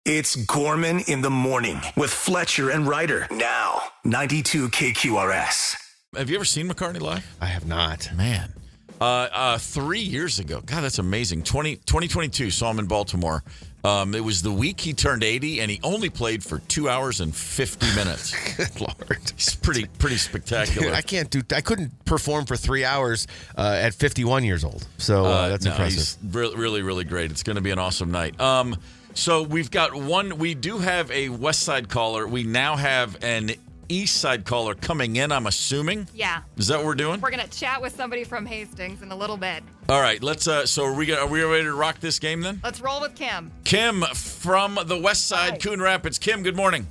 It's Gorman in the morning with Fletcher and Ryder. Now, 92 KQRS. Have you ever seen McCartney live? I have not. Man. 3 years ago. God, that's amazing. 2022, saw him in Baltimore. It was the week he turned 80, and he only played for 2 hours and 50 minutes. Good Lord. It's pretty spectacular. Dude, I couldn't perform for 3 hours at 51 years old. So that's impressive. He's really, really great. It's going to be an awesome night. So we've got one. We do have a West Side caller. We now have an East Side caller coming in, I'm assuming. Yeah. Is that what we're doing? We're going to chat with somebody from Hastings in a little bit. All right. Let's. So are we ready to rock this game then? Let's roll with Kim. Kim from the West Side, Hi. Coon Rapids. Kim, good morning.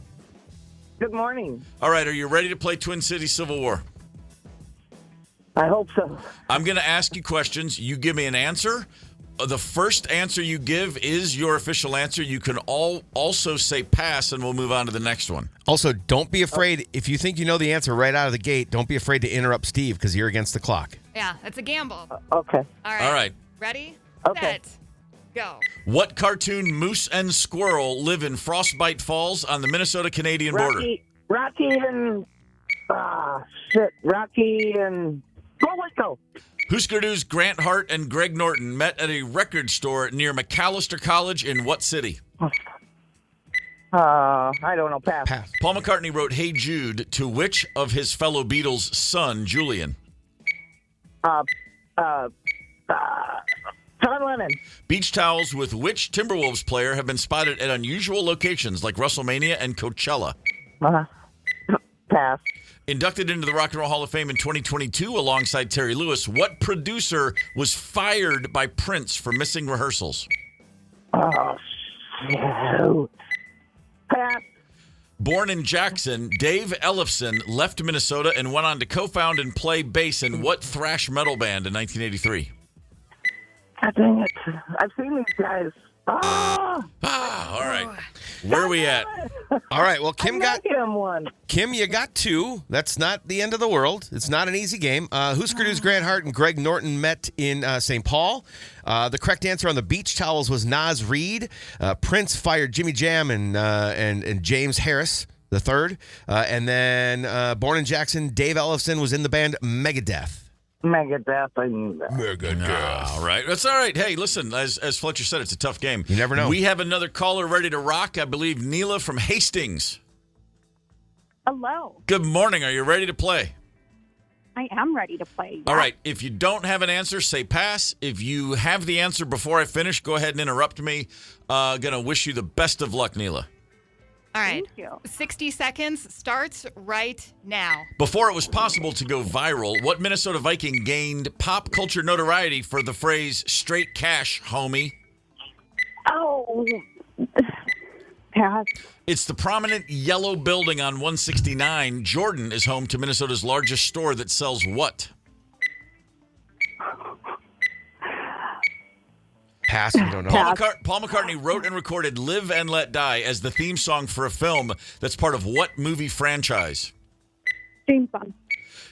Good morning. All right. Are you ready to play Twin Cities Civil War? I hope so. I'm going to ask you questions. You give me an answer. The first answer you give is your official answer. You can also say pass, and we'll move on to the next one. Also, don't be afraid. If you think you know the answer right out of the gate, don't be afraid to interrupt Steve because you're against the clock. Yeah, it's a gamble. Okay. All right. All right. Ready? Okay. Set. Go. What cartoon moose and squirrel live in Frostbite Falls on the Minnesota-Canadian border? Rocky and Go West Go. Husker Du's Grant Hart and Greg Norton met at a record store near McAllister College in what city? I don't know. Pass. Pass. Paul McCartney wrote Hey Jude to which of his fellow Beatles' son, Julian? John Lennon. Beach towels with which Timberwolves player have been spotted at unusual locations like WrestleMania and Coachella? Pass. Inducted into the Rock and Roll Hall of Fame in 2022 alongside Terry Lewis, what producer was fired by Prince for missing rehearsals? Oh, shoot. Pass. Born in Jackson, Dave Ellefson left Minnesota and went on to co-found and play bass in what thrash metal band in 1983? God dang it. I've seen these guys. All right. Where are we at? All right. Well, Kim, you got two. That's not the end of the world. It's not an easy game. Husker Du's Grant Hart and Greg Norton met in St. Paul. The correct answer on the beach towels was Nas Reed. Prince fired Jimmy Jam and James Harris the third. And then born in Jackson, Dave Ellefson was in the band Megadeth. Megadeth. All right. That's all right. Hey, listen, as Fletcher said, it's a tough game. You never know. We have another caller ready to rock. I believe Neela from Hastings. Hello. Good morning. Are you ready to play? I am ready to play. All right. If you don't have an answer, say pass. If you have the answer before I finish, go ahead and interrupt me. Going to wish you the best of luck, Neela. All right. Thank you. 60 seconds starts right now. Before it was possible to go viral, what Minnesota Viking gained pop culture notoriety for the phrase straight cash, homie? Oh. Pass. It's the prominent yellow building on 169. Jordan is home to Minnesota's largest store that sells what? Pass. You don't know. Paul McCartney wrote and recorded Live and Let Die as the theme song for a film that's part of what movie franchise? James Bond.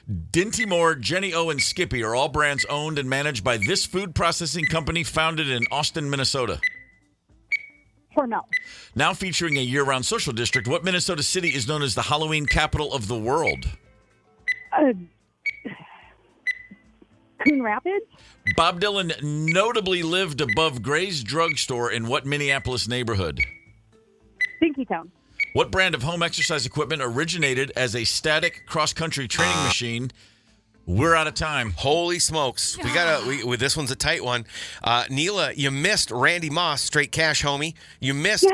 Dinty Moore, Jenny O, and Skippy are all brands owned and managed by this food processing company founded in Austin, Minnesota. Hormel. Now featuring a year-round social district, what Minnesota city is known as the Halloween capital of the world? Coon Rapids. Bob Dylan notably lived above Gray's Drugstore in what Minneapolis neighborhood? Dinkytown. What brand of home exercise equipment originated as a static cross-country training machine? We're out of time. Holy smokes. This one's a tight one. Neela, you missed Randy Moss, straight cash, homie. You missed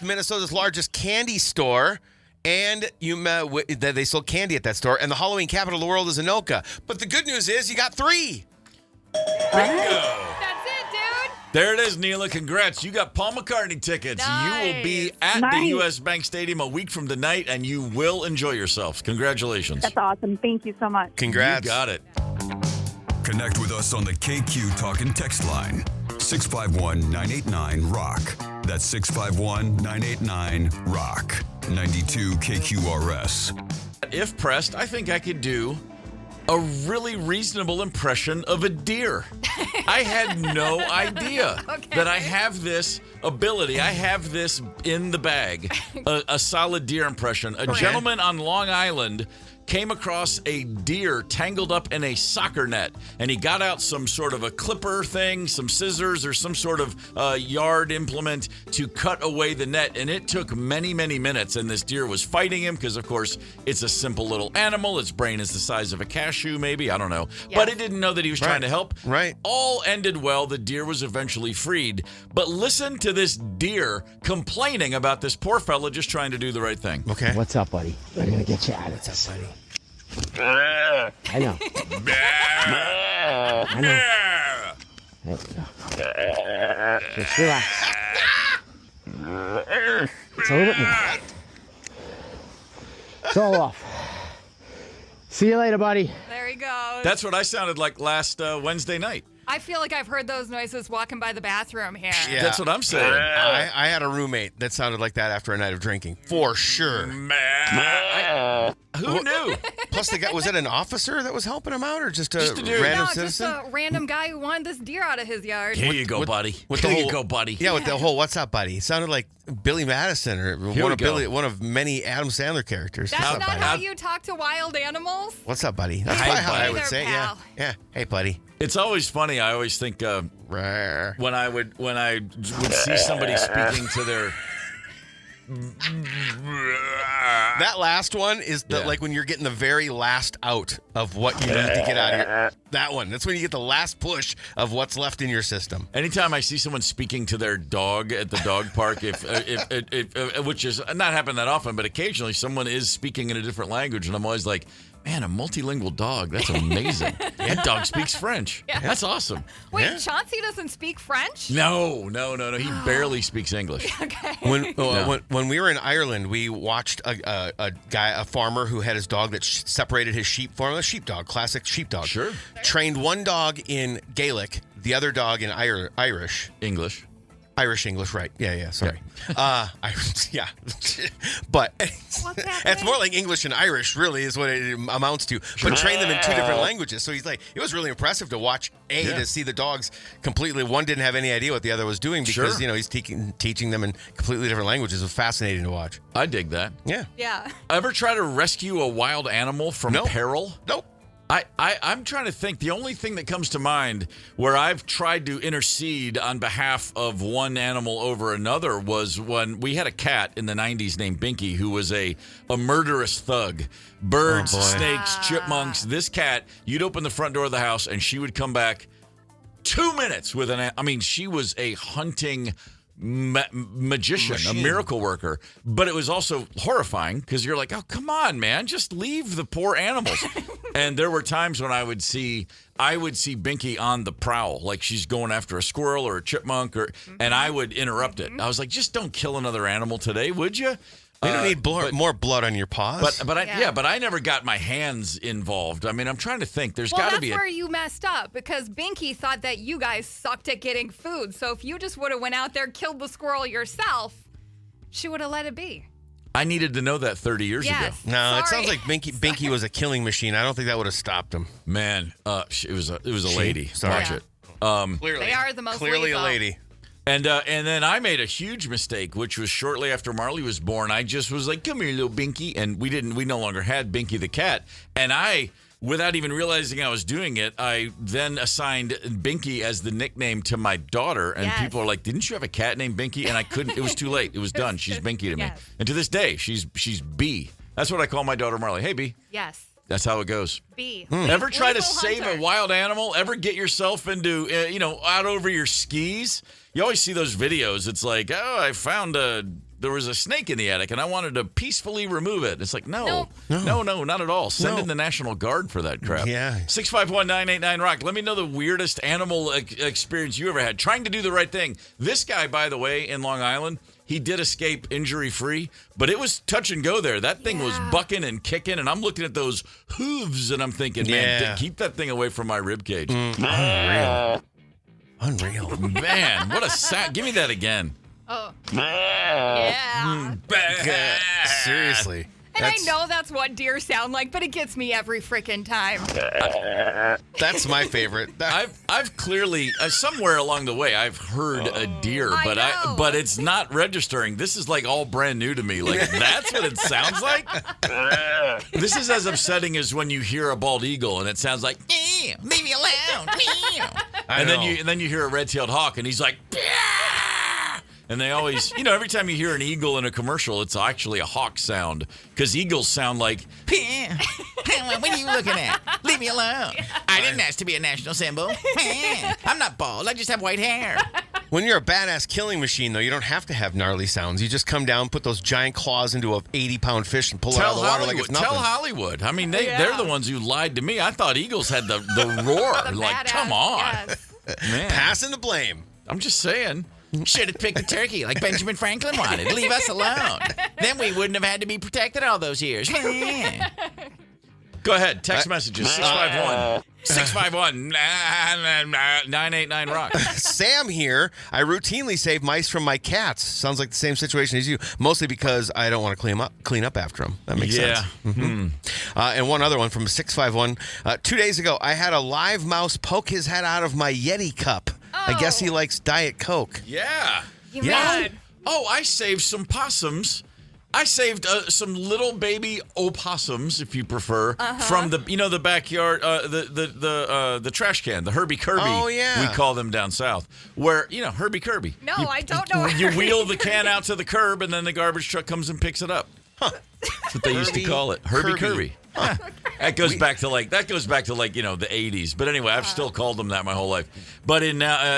Minnesota's largest candy store. And they sold candy at that store. And the Halloween capital of the world is Anoka. But the good news is you got three. Bingo. That's it, dude. There it is, Neela. Congrats. You got Paul McCartney tickets. Nice. You will be at the U.S. Bank Stadium a week from tonight, and you will enjoy yourself. Congratulations. That's awesome. Thank you so much. Congrats. You got it. Connect with us on the KQ Talk and Text line. 651-989-ROCK. That's 651-989-ROCK. 92 KQRS. If pressed, I think I could do a really reasonable impression of a deer. I had no idea that I have this ability. I have this in the bag, a solid deer impression. A gentleman on Long Island came across a deer tangled up in a soccer net, and he got out some sort of a clipper thing, some scissors, or some sort of yard implement to cut away the net, and it took many, many minutes, and this deer was fighting him because, of course, it's a simple little animal. Its brain is the size of a cashew, maybe. I don't know. Yeah. But it didn't know that he was trying to help. Right. All ended well. The deer was eventually freed. But listen to this deer complaining about this poor fella just trying to do the right thing. Okay. What's up, buddy? We're going to get you out of this. buddy? I know. I know. There we go. Just relax. It's a little bit more. It's all off. See you later, buddy. There he goes. That's what I sounded like last Wednesday night. I feel like I've heard those noises walking by the bathroom here. Yeah. That's what I'm saying. I had a roommate that sounded like that after a night of drinking, for sure. Who knew? Plus, the guy, was it an officer that was helping him out, or just a Just a dude. random No, citizen? just a random guy who wanted this deer out of his yard. Here you go, buddy. with Here the you whole- go, buddy. Yeah, with the whole "What's up, buddy?" He sounded like Billy Madison or Here we go. one of many Adam Sandler characters. That's What's up, not buddy? how you talk to wild animals. What's up, buddy? That's Hey, probably how I buddy. would Hey say there, it. Yeah, pal. yeah. Hey, buddy. It's always funny. I always think Rawr. when I would see somebody speaking to their That last one is the Yeah. like when you're getting the very last out of what you need to get out of here. That one. That's when you get the last push of what's left in your system. Anytime I see someone speaking to their dog at the dog park, if which is not happening that often, but occasionally someone is speaking in a different language, and I'm always like, man, a multilingual dog. That's amazing. That dog speaks French. Yeah. That's awesome. Wait, Yeah. Chauncey doesn't speak French? No. He barely speaks English. Okay. When we were in Ireland, we watched a farmer who had his dog that separated his sheep from a sheepdog, classic sheepdog. Sure. Trained one dog in Gaelic, the other dog in Irish. English. Irish English, right? Yeah. Sorry. Yeah. But What's it's happening? more like English and Irish, really, is what it amounts to. But train them in two different languages. So he's like, it was really impressive to watch to see the dogs completely. One didn't have any idea what the other was doing because Sure. he's teaching them in completely different languages. It was fascinating to watch. I dig that. Yeah. Yeah. Ever try to rescue a wild animal from Nope. peril? Nope. I'm trying to think. The only thing that comes to mind where I've tried to intercede on behalf of one animal over another was when we had a cat in the 90s named Binky who was a murderous thug. Birds, Oh, boy. snakes, chipmunks. This cat, you'd open the front door of the house and she would come back 2 minutes with she was a hunting magician, a miracle worker, but it was also horrifying because you're like, oh, come on, man, just leave the poor animals. And there were times when I would see Binky on the prowl, like she's going after a squirrel or a chipmunk, and I would interrupt it. I was like, just don't kill another animal today, would you? You don't need more blood on your paws. But I never got my hands involved. I mean, I'm trying to think. There's Well, got to that's be where you messed up because Binky thought that you guys sucked at getting food. So if you just would have went out there, killed the squirrel yourself, she would have let it be. I needed to know that 30 years ago. Yes. no, it Sorry. sounds like Binky was a killing machine. I don't think that would have stopped him. Man, it was a lady. Sorry. Watch Yeah. it. Clearly, They are the most clearly a lethal. lady. And then I made a huge mistake, which was shortly after Marley was born. I just was like, "Come here, little Binky," and we no longer had Binky the cat. And I, without even realizing I was doing it, I then assigned Binky as the nickname to my daughter. And Yes. people are like, "Didn't you have a cat named Binky?" And I couldn't. It was too late. It was done. She's Binky to me. Yes. And to this day, she's B. That's what I call my daughter Marley. Hey, B. Yes. That's how it goes. B. Ever try to Lethal save hunter. a wild animal? Ever get yourself into, out over your skis? You always see those videos. It's like, oh, I found there was a snake in the attic and I wanted to peacefully remove it. It's like, no, not at all. Send in the National Guard for that crap. Yeah. 651-989-ROCK. Let me know the weirdest animal experience you ever had. Trying to do the right thing. This guy, by the way, in Long Island, he did escape injury-free, but it was touch and go there. That thing was bucking and kicking, and I'm looking at those hooves, and I'm thinking, man, Yeah. keep that thing away from my ribcage. Unreal. Man, what a sound. Give me that again. Oh. Yeah. Seriously. And I know that's what deer sound like, but it gets me every freaking time. That's my favorite. I've clearly somewhere along the way I've heard a deer, but it's not registering. This is like all brand new to me. Like that's what it sounds like. This is as upsetting as when you hear a bald eagle and it sounds like leave me alone. And then you hear a red-tailed hawk and he's like. And they always, every time you hear an eagle in a commercial, it's actually a hawk sound. Because eagles sound like, what are you looking at? Leave me alone. I didn't ask to be a national symbol. I'm not bald. I just have white hair. When you're a badass killing machine, though, you don't have to have gnarly sounds. You just come down, put those giant claws into a 80-pound fish and pull it out of the water like it's nothing. Tell Hollywood. I mean, they're the ones who lied to me. I thought eagles had the roar. Like, come on. Yes. Man. Passing the blame. I'm just saying. Should have picked a turkey like Benjamin Franklin wanted. Leave us alone. Then we wouldn't have had to be protected all those years. Go ahead. Text messages. 651-989-ROCK. Sam here. I routinely save mice from my cats. Sounds like the same situation as you. Mostly because I don't want to clean up after them. That makes sense. Mm-hmm. And one other one from 651. 2 days ago, I had a live mouse poke his head out of my Yeti cup. I guess he likes Diet Coke. Yeah. Oh, I saved some possums. I saved some little baby opossums, if you prefer, from the backyard, the trash can, the Herbie Kirby. Oh, yeah. We call them down south. Where, Herbie Kirby. No, I don't know. You wheel the can out to the curb, and then the garbage truck comes and picks it up. Huh. That's what they used to call it. Herbie Kirby. Huh. That goes back to the 80s. But anyway, I've still called them that my whole life. But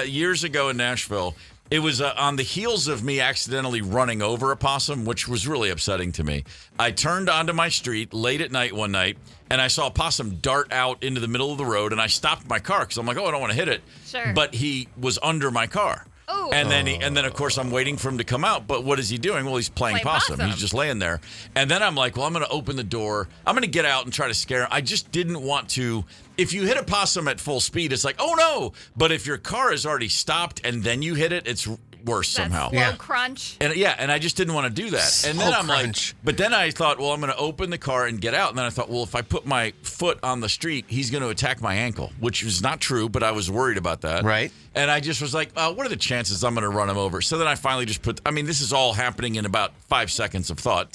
years ago in Nashville, it was on the heels of me accidentally running over a possum, which was really upsetting to me. I turned onto my street late at night one night, and I saw a possum dart out into the middle of the road, and I stopped my car because I'm like, I don't want to hit it. Sure. But he was under my car. Ooh. And then of course I'm waiting for him to come out. But what is he doing? Well, he's playing possum. He's just laying there. And then I'm like, well, I'm going to open the door. I'm going to get out and try to scare him. I just didn't want to. If you hit a possum at full speed, it's like, oh no. But if your car is already stopped and then you hit it, it's worse somehow. Slow crunch. And I just didn't want to do that. And then I'm crunch. But then I thought, well, I'm going to open the car and get out. And then I thought, well, if I put my foot on the street, he's going to attack my ankle, which is not true, but I was worried about that. Right. And I just was like, what are the chances I'm going to run him over? So then I finally just this is all happening in about 5 seconds of thought.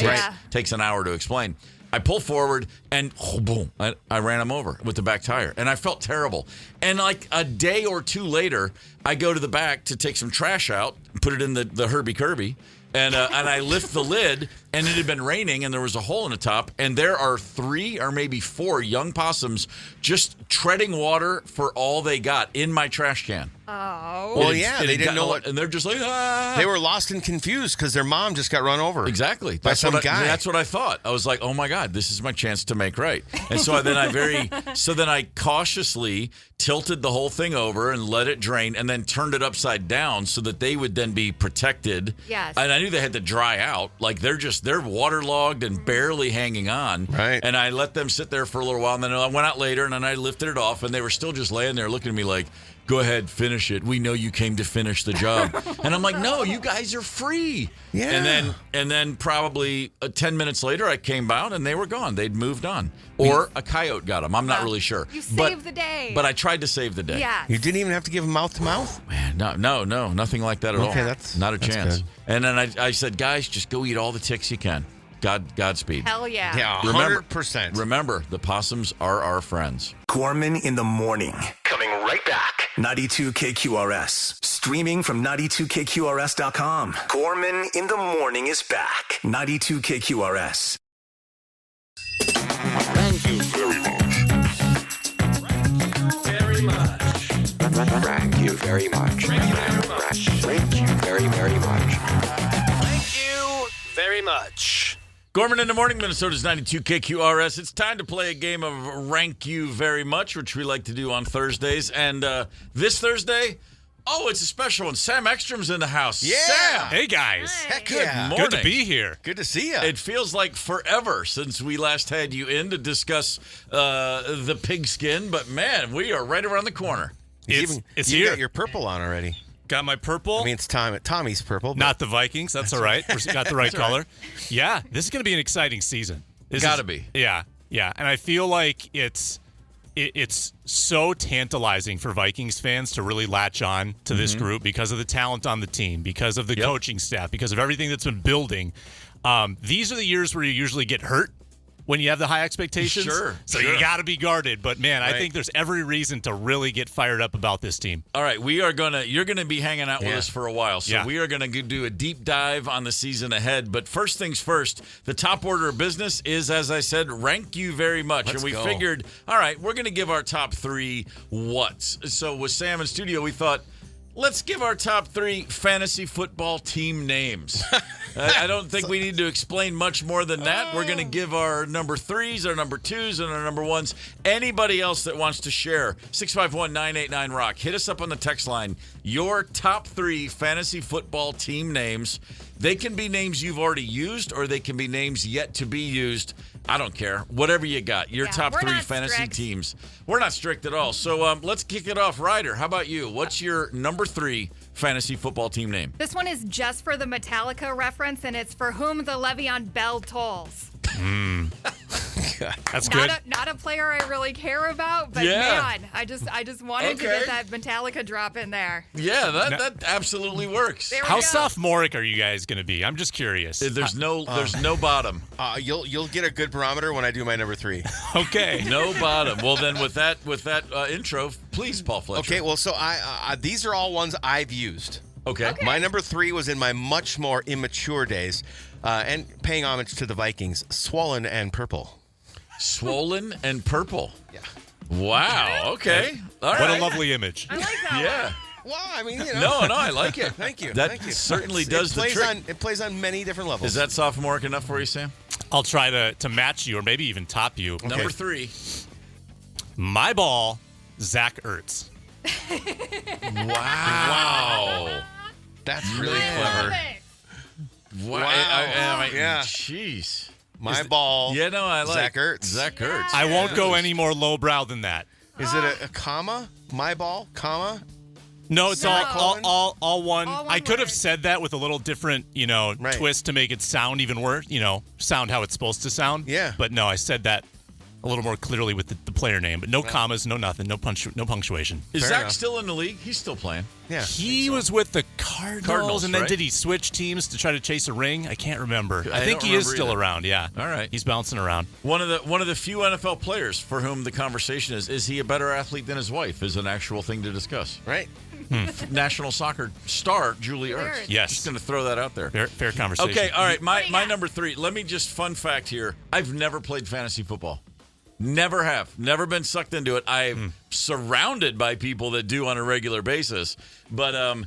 Takes an hour to explain. I pull forward and boom, I ran him over with the back tire. And I felt terrible. And like a day or two later, I go to the back to take some trash out, put it in the Herbie Kirby. And I lift the lid, and it had been raining, and there was a hole in the top, and there are 3 or maybe 4 young possums just treading water for all they got in my trash can. Oh. Well, yeah, they didn't know what. And they're just like, ah. They were lost and confused because their mom just got run over. Exactly. By some guy. That's what I thought. I was like, oh my God, this is my chance to make right. And so then I cautiously tilted the whole thing over and let it drain and then turned it upside down so that they would then be protected. Yes. And I knew they had to dry out. Like they're waterlogged and barely hanging on. Right. And I let them sit there for a little while, and then I went out later and then I lifted it off, and they were still just laying there looking at me like, go ahead, finish it. We know you came to finish the job. And I'm like, no, you guys are free. Yeah. And then probably 10 minutes later, I came out and they were gone. They'd moved on. Or a coyote got them. I'm not really sure. You saved the day. But I tried to save the day. Yeah. You didn't even have to give them mouth to mouth? Man, no, nothing like that at all. Okay, that's not a chance. Good. And then I said, guys, just go eat all the ticks you can. Godspeed. Hell yeah. Yeah, 100%. Remember, the possums are our friends. Gorman in the morning. Coming right back. 92 KQRS. Streaming from 92KQRS.com. Gorman in the morning is back. 92 KQRS. Thank you very much. Thank you very much. Thank you very, very much. Thank you very much. Gorman in the morning, Minnesota's 92 KQRS. It's time to play a game of Rank You Very Much, which we like to do on Thursdays. And this Thursday, it's a special one. Sam Ekstrom's in the house. Yeah. Sam. Hey, guys. Heck Good yeah. morning. Good to be here. Good to see you. It feels like forever since we last had you in to discuss the pigskin, but man, we are right around the corner. It's you here. got your purple on already. Got my purple. I mean, it's Tommy's purple. But Not the Vikings. That's all right. Got the right color. Yeah, this is going to be an exciting season. Gotta be. Yeah. And I feel like it's so tantalizing for Vikings fans to really latch on to this group because of the talent on the team, because of the coaching staff, because of everything that's been building. These are the years where you usually get hurt when you have the high expectations. So you got to be guarded. But, man, I think there's every reason to really get fired up about this team. All right, you're going to be hanging out with us for a while. So we are going to do a deep dive on the season ahead. But first things first, the top order of business is, as I said, rank you very much. Let's and we go. figured, all right, we're going to give our top 3 whats. So with Sam in studio, we thought, let's give our top 3 fantasy football team names. I don't think we need to explain much more than that. We're going to give our number 3s, our number 2s, and our number 1s. Anybody else that wants to share, 651-989-ROCK. Hit us up on the text line. Your top 3 fantasy football team names. They can be names you've already used, or they can be names yet to be used. I don't care. Whatever you got. Your top 3 fantasy teams. We're not strict at all. So let's kick it off. Ryder, how about you? What's your number 3 fantasy football team name? This one is just for the Metallica reference, and it's For Whom the Le'Veon Bell Tolls. That's good. Not a player I really care about, but man, I just wanted to get that Metallica drop in there. Yeah, that absolutely works. How sophomoric are you guys going to be? I'm just curious. There's no bottom. You'll get a good barometer when I do my number 3. Okay. No bottom. Well, then with that intro, please, Paul Fletcher. Okay. Well, so these are all ones I've used. Okay. My number 3 was in my much more immature days, and paying homage to the Vikings, Swollen and Purple. Swollen and Purple. Yeah. Wow. Okay. All right. What a lovely image. I like that Yeah. one. Well, I mean, you know. No, I like it. Thank you. That Thank you. certainly does the trick. It plays on many different levels. Is that sophomoric enough for you, Sam? I'll try to match you or maybe even top you. Okay. Number 3. My ball, Zach Ertz. Wow. That's really I love clever. it. Wow. Yeah. Jeez. My ball. Yeah, no, I like Zach Ertz. Zach Ertz. I won't go any more lowbrow than that. Is it a comma? My ball, comma? No, it's all one. All one I could have word. said that with a little different, Right. twist to make it sound even worse, sound how it's supposed to sound. Yeah. But no, I said that a little more clearly with the player name, but no commas, no nothing, no punctuation. Is Fair Zach enough. still in the league? He's still playing. Yeah. He was with the Cardinals, and then right? did he switch teams to try to chase a ring? I can't remember. I think don't he is remember still either. around. Yeah. All right. He's bouncing around. One of the few NFL players for whom the conversation is he a better athlete than his wife is an actual thing to discuss. Right? National soccer star Julie Ertz. Yes. Just going to throw that out there. Fair conversation. Okay, all right. What do you My got? number 3. Let me just fun fact here. I've never played fantasy football. Never have. Never been sucked into it. I'm surrounded by people that do on a regular basis. But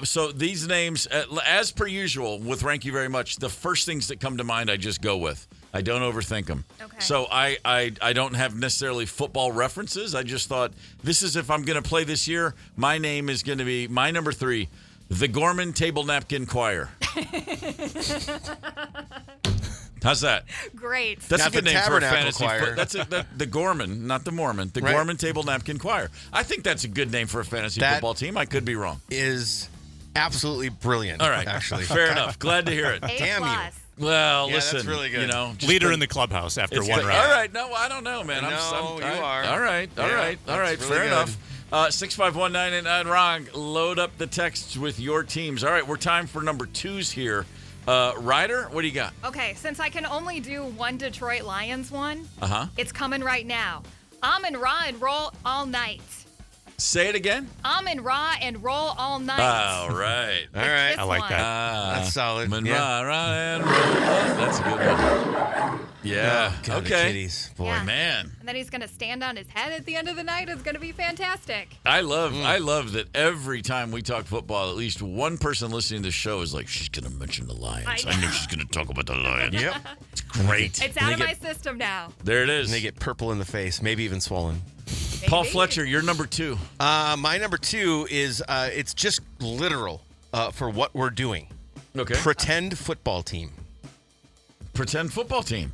so these names, as per usual, with Rank You Very Much, the first things that come to mind I just go with. I don't overthink them. Okay. So I don't have necessarily football references. I just thought, this is if I'm going to play this year, my name is going to be, my number 3, the Gorman Table Napkin Choir. How's that? Great. That's Not a good the name for a Tabernacle fantasy. Choir. That's the Gorman, not the Mormon. The Right. Gorman Table Napkin Choir. I think that's a good name for a fantasy That- football team. I could be wrong. Is absolutely brilliant. All right, Actually. fair enough. Glad to hear it. Damn you. A+. Well, Yeah, that's listen, really good. just Leader in the clubhouse after it's one good. round. All right, no, I don't know, man. No, you are. All right, all Yeah, right. that's really Fair good. enough. 651-989-RONG. Load up the texts with your teams. All right, we're time for number 2s here. Ryder, what do you got? Okay, since I can only do one Detroit Lions one, It's coming right now. Amon-Ra and roll all night. Say it again. Amon-Ra and roll all night. All right. All right. I like that. That's solid. Rah, Yeah. rah, and roll. That's a good one. Yeah. Oh, God, the okay. kitties. Boy. Yeah. Man, And then he's going to stand on his head at the end of the night. It's going to be fantastic. I love that every time we talk football, at least one person listening to the show is like, she's going to mention the Lions. I know she's going to talk about the Lions. Yep. It's great. It's out of my system now. There it is. And they get purple in the face, maybe even swollen. Paul Maybe. Fletcher, you're number 2. My number 2 is it's just literal for what we're doing. Okay. Pretend football team. Pretend football team.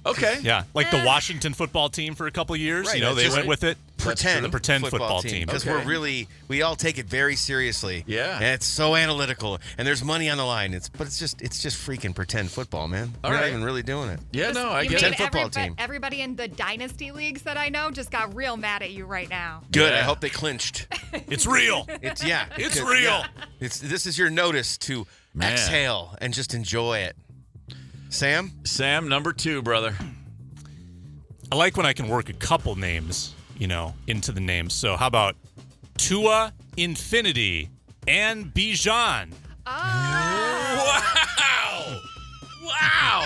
Okay. Yeah, like the Washington football team for a couple of years. Right, They it's just went with it. pretend the pretend football team. because Okay. we all take it very seriously. Yeah. and it's so analytical, and there's money on the line. It's just freaking pretend football, man. All We're right. not even really doing it. Yeah, no, I You get made it. football team. Everybody in the dynasty leagues that I know just got real mad at you right now. Good. I Yeah. hope they clinched. It's real. It's It's because- real. This is your notice to Man. exhale and just enjoy it. Sam, Sam, number 2, brother. I like when I can work a couple names, into the names. So how about Tua Infinity and Bijan? Wow.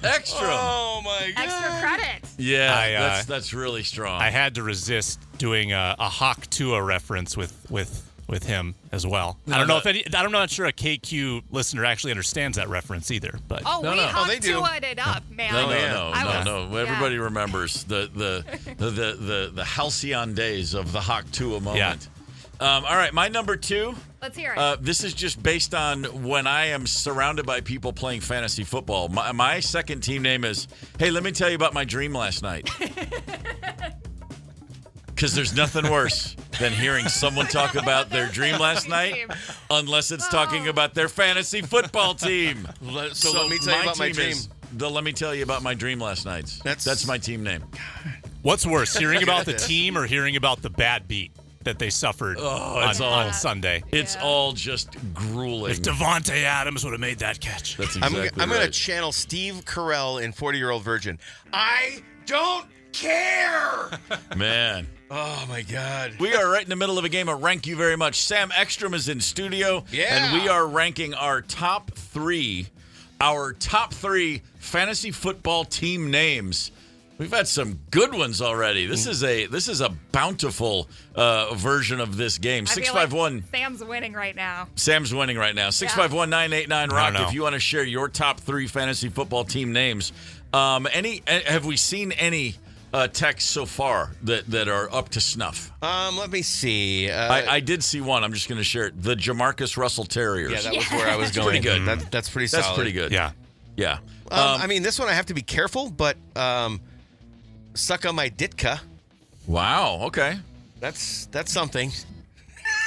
Extra. oh my god, Extra credit. Yeah, that's really strong. I had to resist doing a Hawk Tua reference with him as well. I'm not sure a KQ listener actually understands that reference either. But Oh, we they Hawk do. Tua'd it up, man. No. Everybody remembers the halcyon days of the Hawk Tua moment. All right, my number 2. Let's hear it. This is just based on when I am surrounded by people playing fantasy football. My second team name is, hey, let me tell you about my dream last night. Because there's nothing worse than hearing someone talk about their dream last night, unless it's talking about their fantasy football team. So let me tell you about my team dream. is let me tell you about my dream last night. That's my team name. what's worse, hearing about the team or hearing about the bad beat that they suffered on Sunday? It's all just grueling. If Devontae Adams would have made that catch. That's exactly I'm going to right. channel Steve Carell in 40-Year-Old Virgin. I don't care. Man. Oh my God. We are right in the middle of a game of Rank You Very Much. Sam Ekstrom is in studio. Yeah. And we are ranking our top three fantasy football team names. We've had some good ones already. This is a bountiful version of this game. I feel 651. like Sam's winning right now. Sam's winning right now. 651-989 Rock. No. If you want to share your top 3 fantasy football team names, have we seen any texts so far that are up to snuff? Let me see. I did see one. I'm just going to share it. The Jamarcus Russell Terriers. Yeah, that was where I was going. Pretty good. That's pretty solid. That's pretty good. Yeah. Yeah. I mean, this one I have to be careful, but suck on my Ditka. Wow. Okay. That's something.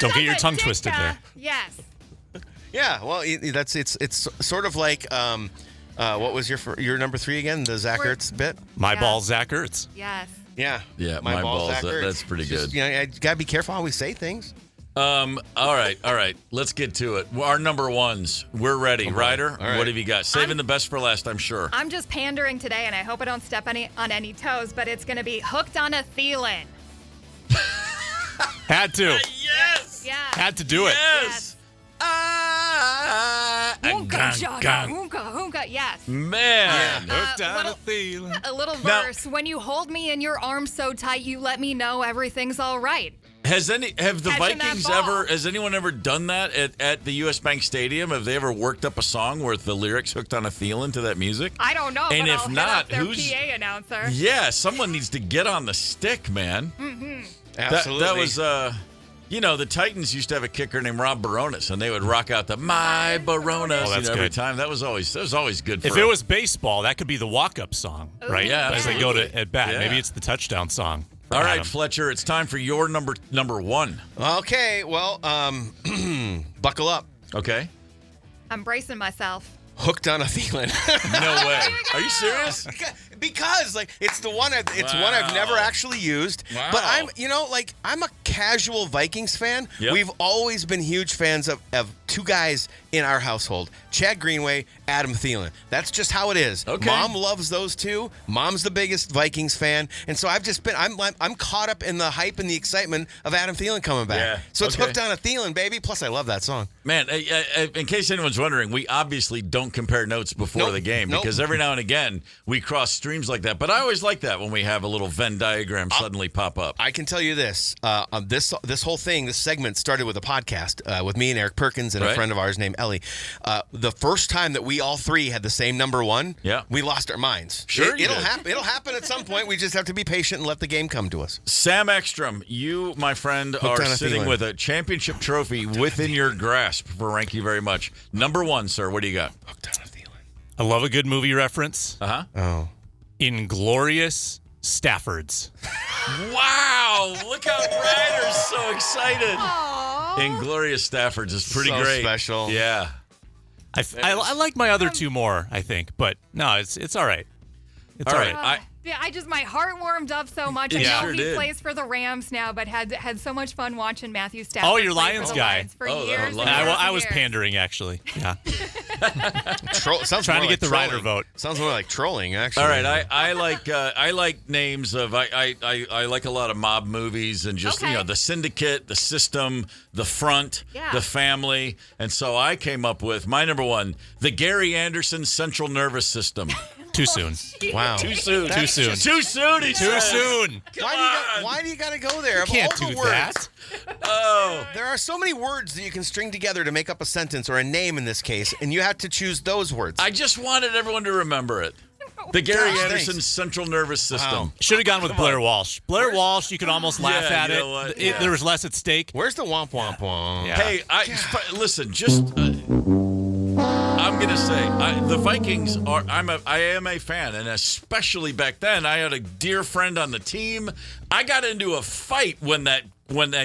Don't get your tongue Ditka, twisted there. Yes. Yeah. Well, it's sort of like what was your number 3 again? The Zach Ertz bit. My Yeah. ball, Zach Ertz. Yes. Yeah. Yeah, my balls, Zach Ertz. that's pretty Just, good. I gotta be careful how we say things. All right. Let's get to it. Our number ones. We're ready. Ryder, right. what have you got? Saving the best for last, I'm sure. I'm just pandering today, and I hope I don't step on any toes, but it's going to be hooked on a Thielen. Had to. Yes. Yeah. Had to do it. Yes. Hoonka, shaka, hoonka, hoonka. Yes. Man. Hooked on little- a Thielen. A little Now- verse. When you hold me in your arms so tight, you let me know everything's all right. Have the Catching that Vikings ball. has anyone ever done that at the US Bank Stadium? Have they ever worked up a song with the lyrics hooked on a Thielen to that music? I don't know, And but if I'll not, hit up their who's- PA announcer. Yeah, someone needs to get on the stick, man. Absolutely. That was the Titans used to have a kicker named Rob Baronis, and they would rock out the "My Baronis" Oh, that's every good. time. That was always good. For If it was baseball, that could be the walk-up song, right? Yeah, As they go to at bat. Yeah. Maybe it's the touchdown song. for all right, Adam. Fletcher, it's time for your number one. Okay. Well, buckle up. Okay. I'm bracing myself. Hooked on a Thielen. No way. Are you serious? Because it's the one one I've never actually used. Wow. But I'm a casual Vikings fan. Yep. We've always been huge fans of 2 guys in our household. Chad Greenway, Adam Thielen. That's just how it is. Okay. Mom loves those 2. Mom's the biggest Vikings fan. And so I'm caught up in the hype and the excitement of Adam Thielen coming back. Yeah. So it's Okay. hooked on a Thielen, baby. Plus I love that song. Man, in case anyone's wondering, we obviously don't compare notes before Nope. the game Nope. because every now and again we cross streams like that. But I always like that when we have a little Venn diagram suddenly pop up. I can tell you this: this whole thing, this segment started with a podcast with me and Eric Perkins and a Right. friend of ours named Ellie. The first time that we all 3 had the same number 1, Yeah. we lost our minds. Sure you it'll did. happen. It'll happen at some point. We just have to be patient and let the game come to us. Sam Ekstrom, you, my friend, are on a sitting Thielen. with a championship trophy within your grasp for Rank You Very Much. Number one, sir. What do you got? Hooked on a Thielen. I love a good movie reference. Uh-huh. Oh, Inglorious Staffords. Wow! Look how Ryder's so excited. Aww. Inglorious Staffords is pretty So great. special. Yeah. I like my other two more, I think, but no, it's all right. It's all right. Yeah, my heart warmed up so much. I know he plays for the Rams now, but had so much fun watching Matthew Stafford. Oh, you're Lions guy. For years. I was pandering, actually. Yeah. Sounds trying to get the trolling. Ryder vote. Sounds more like trolling, actually. All right, I like names of I like a lot of mob movies and just the Syndicate, the System, the Front, the Family, and so I came up with my number one, the Gary Anderson Central Nervous System. Too soon. Wow. Too soon. Too soon. Too soon. Too soon. Why do you got to go there? You can't do that. Oh. There are so many words that you can string together to make up a sentence or a name in this case, and you have to choose those words. I just wanted everyone to remember it. The Gary Anderson Central Nervous System. Wow. Should have gone with Blair Walsh. Blair Walsh, you could almost laugh at you it. know what? Yeah. There was less at stake. Where's the womp womp womp? Yeah. Hey, listen, just I'm gonna say the Vikings are. I am a fan, and especially back then, I had a dear friend on the team. I got into a fight when that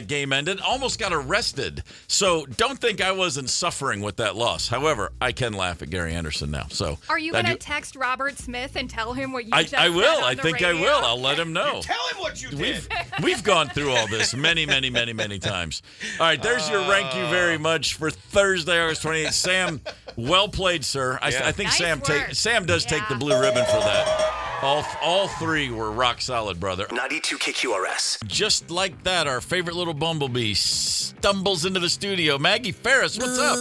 game ended, almost got arrested. So don't think I wasn't suffering with that loss. However, I can laugh at Gary Anderson now. So are you going to text Robert Smith and tell him what you just said I will. on I the think radio? I will. I'll let him know. Tell him what you did. We've gone through all this many times. All right, there's your rank you very much for Thursday, August 28th. Sam, well played, sir. I think Nice Sam does take the blue ribbon for that. All three were rock solid, brother. 92 KQRS. Just like that, our favorite little bumblebee stumbles into the studio. Maggie Ferris, what's up?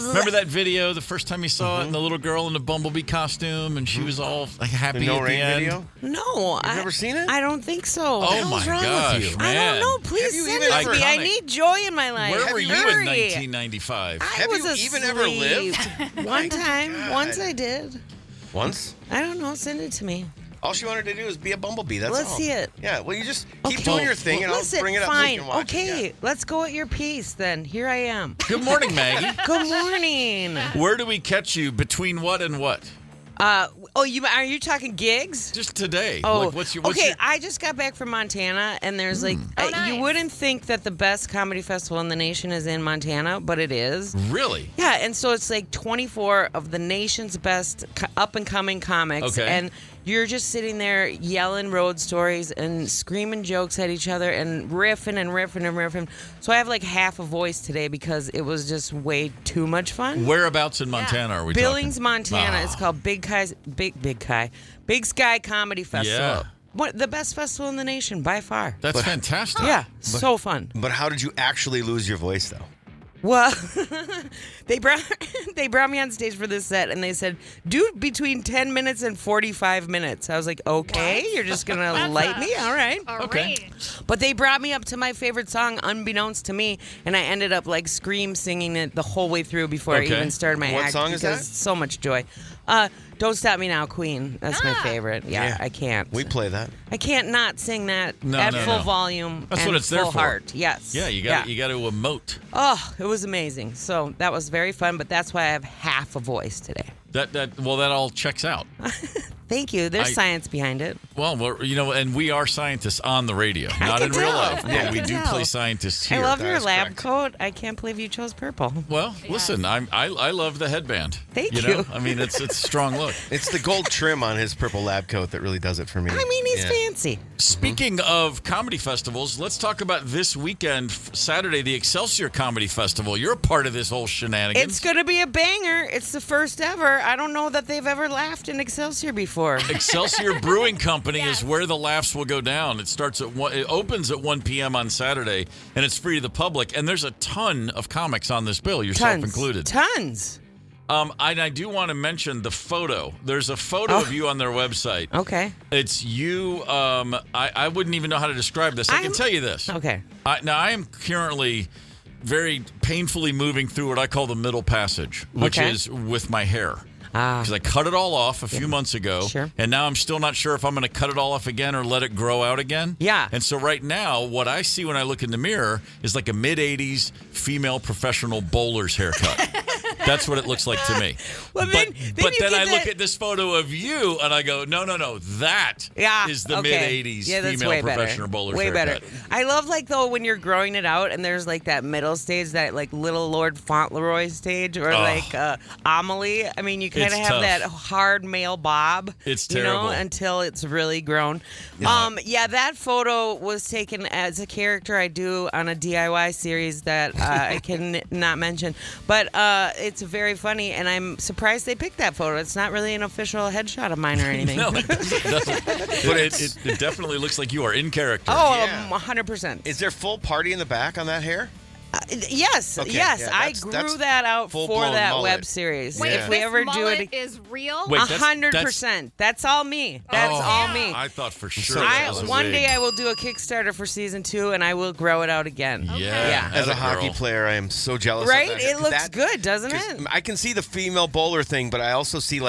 Remember that video, the first time you saw it, and the little girl in the bumblebee costume, and she was all happy The No at the Rain end? video? No. You've never seen it? I don't think so. Oh, my gosh, man. I don't know. Please you send even it to me. ever- I need joy in my life. Where were you in Hurry. 1995? Have was you even ever asleep. lived? One time. God. Once I did. Once? I don't know. Send it to me. All she wanted to do is be a bumblebee. That's Let's all. see it. Yeah, well, you just keep Okay. doing your thing, and Listen, I'll bring it up so you fine. can watch Okay, it. let's go at your pace then. Here I am. Good morning, Maggie. Good morning. Where do we catch you between what and what? Are you talking gigs? Just today. Oh, Like, what's your I just got back from Montana, and there's nice. you wouldn't think that the best comedy festival in the nation is in Montana, but it is. Really? Yeah, and so it's like 24 of the nation's best up-and-coming comics, Okay. and you're just sitting there yelling road stories and screaming jokes at each other and riffing and riffing and riffing. So I have like half a voice today because it was just way too much fun. Whereabouts in Montana are we Billings, talking? Montana. Ah. It's called Big Sky Comedy Festival. Yeah. The best festival in the nation by far. That's fantastic. Yeah, so fun. But how did you actually lose your voice, though? Well, they brought me on stage for this set, and they said, do between 10 minutes and 45 minutes. I was like, okay, you're just going to light me? All right. Okay. But they brought me up to my favorite song, unbeknownst to me, and I ended up like singing it the whole way through before I even started my What act. song is that? Because so much joy. Don't Stop Me Now, Queen. That's my favorite. Yeah, I can't. We play that. I can't not sing that No, at no, full no. volume. That's and what it's there full for. Heart. Yes. Yeah, you got to emote. Oh, it was amazing. So that was very fun, but that's why I have half a voice today. That all checks out. Thank you. There's science behind it. Well, and we are scientists on the radio, not can in real tell. life. I But we can do tell. play scientists here. I love That your is lab correct. coat. I can't believe you chose purple. Well, listen, I love the headband. Thank you. you. I mean, it's a strong look. It's the gold trim on his purple lab coat that really does it for me. I mean, he's Yeah. fancy. Speaking of comedy festivals, let's talk about this weekend, Saturday, the Excelsior Comedy Festival. You're a part of this whole shenanigans. It's going to be a banger. It's the first ever. I don't know that they've ever laughed in Excelsior before. Excelsior Brewing Company is where the laughs will go down. It starts at it opens at 1 p.m. on Saturday, and it's free to the public. And there's a ton of comics on this bill, yourself included. Tons. I do want to mention the photo. There's a photo of you on their website. Okay. It's you. I wouldn't even know how to describe this. I can tell you this. Okay. I am currently very painfully moving through what I call the middle passage, which is with my hair. Because I cut it all off a few months ago. Sure. And now I'm still not sure if I'm going to cut it all off again or let it grow out again. Yeah. And so right now, what I see when I look in the mirror is like a mid-'80s female professional bowler's haircut. That's what it looks like to me. Well, but then you then I get look that- at this photo of you and I go, no. That is the okay. mid-'80s Yeah, that's female way better. professional bowler's Way haircut. better. I love though when you're growing it out and there's that middle stage, that little Lord Fauntleroy stage, or Amelie. I mean, you kind of It's have tough. that hard male bob. It's terrible. Until it's really grown. That photo was taken as a character I do on a DIY series that I can not mention, but it's very funny, and I'm surprised they picked that photo. It's not really an official headshot of mine or anything. No, it doesn't. But it definitely looks like you are in character. Oh, 100%. Is there full party in the back on that hair? Yes, Okay, yes. yeah, I that's grew that out for full-blown that mullet. web series. Wait, If if we this ever do mullet it, is real? Wait, 100%. That's all me. That's all me. I thought for sure. so that was a One wig. day I will do a Kickstarter for season 2, and I will grow it out again. Yeah. As a atta hockey girl. player, I am so jealous Right? of that. It looks good, doesn't 'cause it? I can see the female bowler thing, but I also see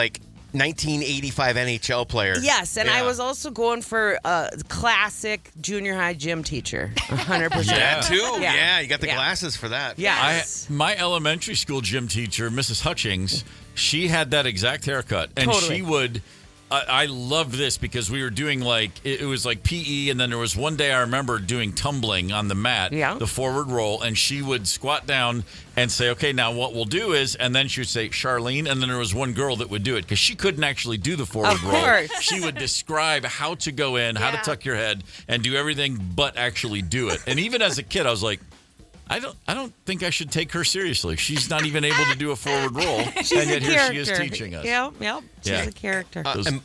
1985 NHL player. Yes, and I Yeah. was also going for a classic junior high gym teacher. 100%. Yeah. Too. Yeah, you got the Yeah. glasses for that. Yes. My elementary school gym teacher, Mrs. Hutchings, she had that exact haircut, and Totally. she would. I loved this because we were doing it was like PE, and then there was one day I remember doing tumbling on the mat, the forward roll, and she would squat down and say, "Okay, now what we'll do is," and then she would say, "Charlene," and then there was one girl that would do it because she couldn't actually do the forward Of roll. course. She would describe how to go in, how to tuck your head, and do everything but actually do it. And even as a kid, I was like, I don't think I should take her seriously. She's not even able to do a forward roll, She's and yet a here she character. is teaching us. Yep. She's a character. And